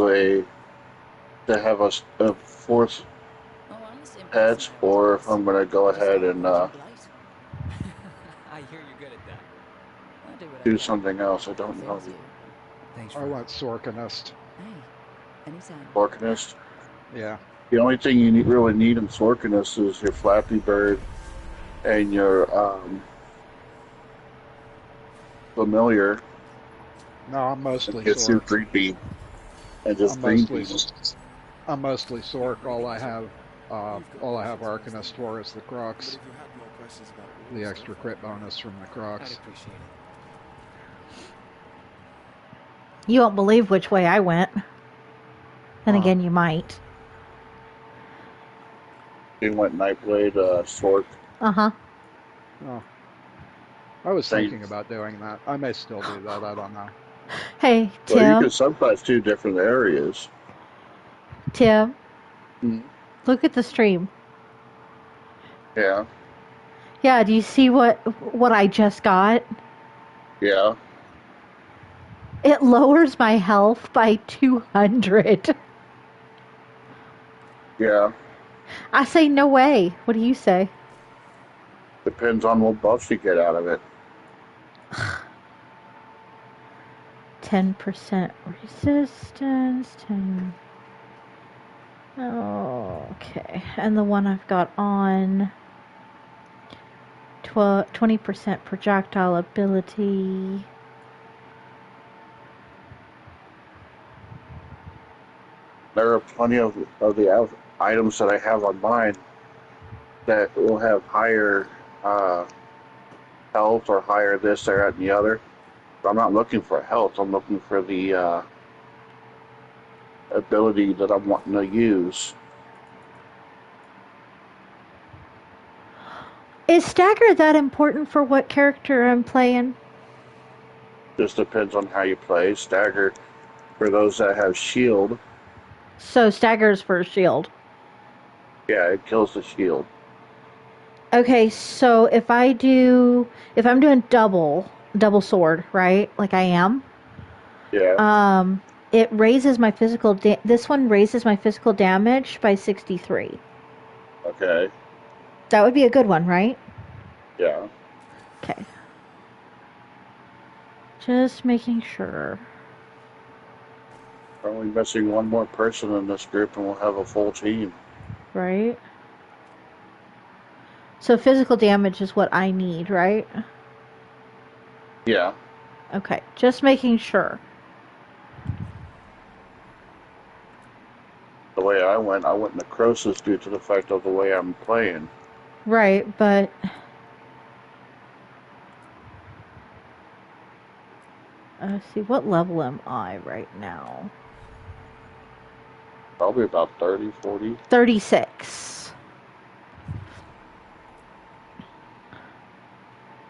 have a fourth pet, or if I'm gonna go ahead and I hear you're good at that. do something else. I don't know. Thanks I went Sorkinist. Anytime. Sorkinist. Yeah. The only thing you really need in Sorkinist is your Flappy Bird and your familiar. No, I'm mostly It's too Sork. creepy. And just I'm mostly Sork. All I have Arcanist for is the Crux. The extra crit bonus from the Crux. You won't believe which way I went. Then again, you might. You went Nightblade, Sork. Uh-huh. Oh. I was thinking about doing that. I may still do that. I don't know. Hey, Tim. Well, you could subclass two different areas. Tim. Look at the stream. Yeah. Yeah, do you see what I just got? Yeah. It lowers my health by 200. Yeah. I say no way. What do you say? Depends on what buffs you get out of it. 10% resistance, 10. Oh, okay. And the one I've got on 20% projectile ability. There are plenty of the items that I have on mine that will have higher health or higher this, that, and the other. But I'm not looking for health. I'm looking for the ability that I'm wanting to use. Is stagger that important for what character I'm playing? Just depends on how you play. Stagger, for those that have shield. So stagger's for a shield. Yeah, it kills the shield. Okay, so if I'm doing double sword, right? Like I am. Yeah. It raises my physical. This one raises my physical damage by 63. Okay. That would be a good one, right? Yeah. Okay. Just making sure. We're only missing one more person in this group, and we'll have a full team. Right. So physical damage is what I need, right? Yeah. Okay, just making sure. The way I went necrosis due to the fact of the way I'm playing. Right, but let's see, what level am I right now? Probably about 30, 40. 36.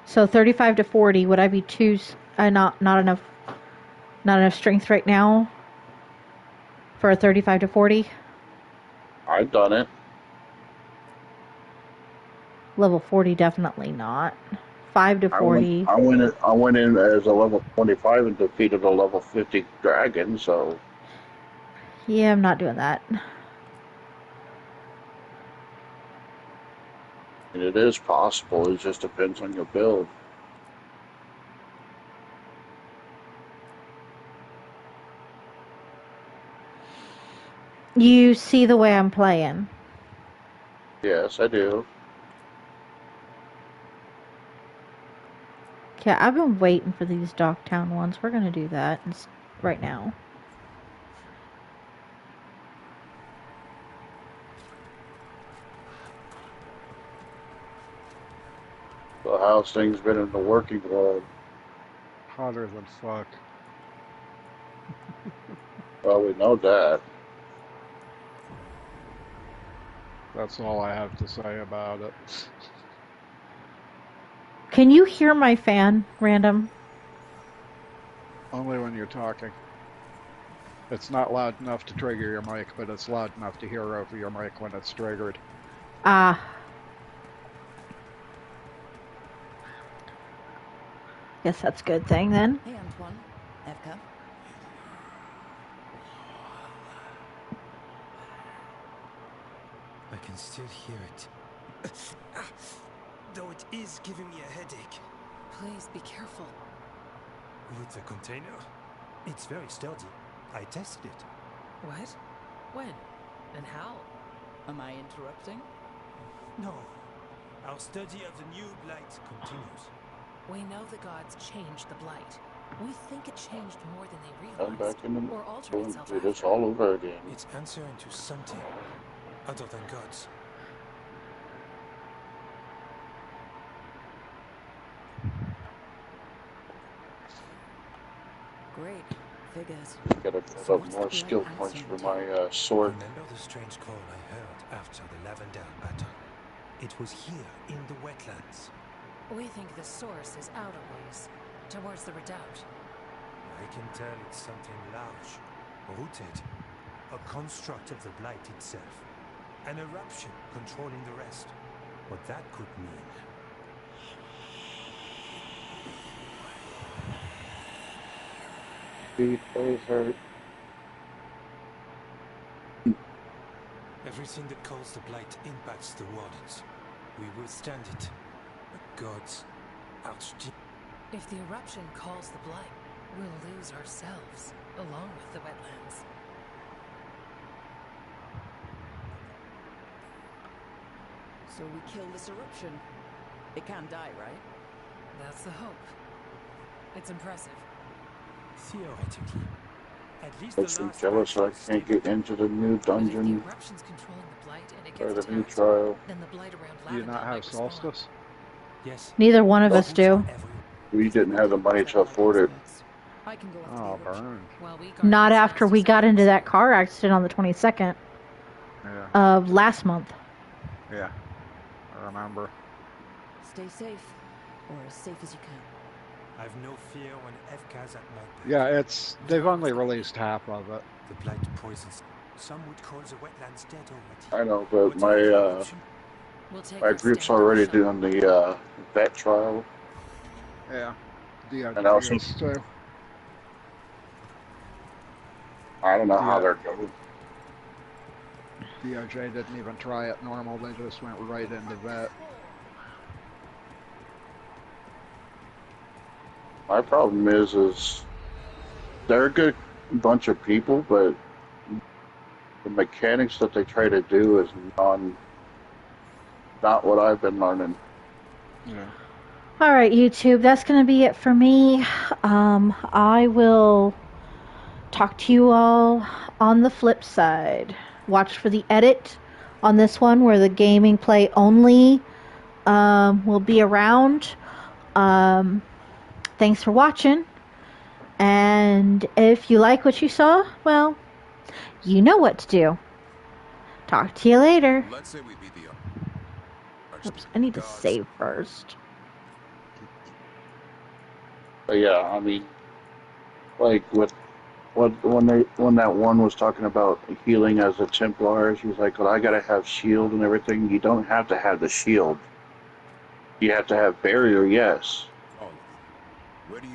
So 35 to 40, would I be not enough strength right now for a 35 to 40? I've done it. Level 40 definitely not. 5 to 40. I went in as a level 25 and defeated a level 50 dragon, so Yeah, I'm not doing that. and it is possible. It just depends on your build. You see the way I'm playing. Yes, I do. Okay, I've been waiting for these Docktown ones. We're gonna do that right now. So how's things been in the working world? Hotter than fuck. Well, we know that. That's all I have to say about it. Can you hear my fan, random? Only when you're talking. It's not loud enough to trigger your mic, but it's loud enough to hear over your mic when it's triggered. Ah. Guess that's a good thing then. Hey, Antoine. Evka. I can still hear it. Though it is giving me a headache. Please be careful. With the container? It's very sturdy. I tested it. What? When? And how? Am I interrupting? No. Our study of the new blight continues. We know the gods changed the blight. We think it changed more than they Come realized. back in the Or altered itself do this all over again. It's answering to something other than gods. Great. Figures. Gotta build up more skill points for my sword. Remember the strange call I heard after the Lavendale battle? It was here in the wetlands. We think the source is out a ways, towards the redoubt. I can tell it's something large, rooted, a construct of the blight itself, an eruption controlling the rest. What that could mean. Feet, face hurt. Everything that calls the blight impacts the wardens. We withstand it. The gods, Archdeacon. If the eruption calls the blight, we'll lose ourselves, along with the wetlands. So we kill this eruption. It can't die, right? That's the hope. It's impressive. Theoretically. At least Makes me jealous I can't get into the new dungeon or the new trial. Then the blight around Do you not have solstice? Yes. Neither one of us do. We didn't have the money to afford it. Oh, burn. Not after we got into that car accident on the 22nd Yeah. of last month. Yeah. I remember. Stay safe, or as safe as you can. I've no fear when Evka's at my back. Yeah, they've only released half of it. The blight poisons. Some would call the wetlands dead already. I know, but my group's stand already and show. doing the vet trial. Yeah, And I was DOJ is too. I don't know how they're going. DOJ didn't even try it normal, they just went right into vet. My problem is they're a good bunch of people, but the mechanics that they try to do is not what I've been learning. Yeah. Alright, YouTube, that's going to be it for me. I will talk to you all on the flip side. Watch for the edit on this one where the gaming play only will be around. Thanks for watching. And if you like what you saw, well, you know what to do. Talk to you later. Let's say we beat the Oops, I need to save first. But yeah, I mean, like when that one was talking about healing as a Templar, she was like, "Well, I gotta have shield and everything." You don't have to have the shield. You have to have barrier, yes. Oh, where do you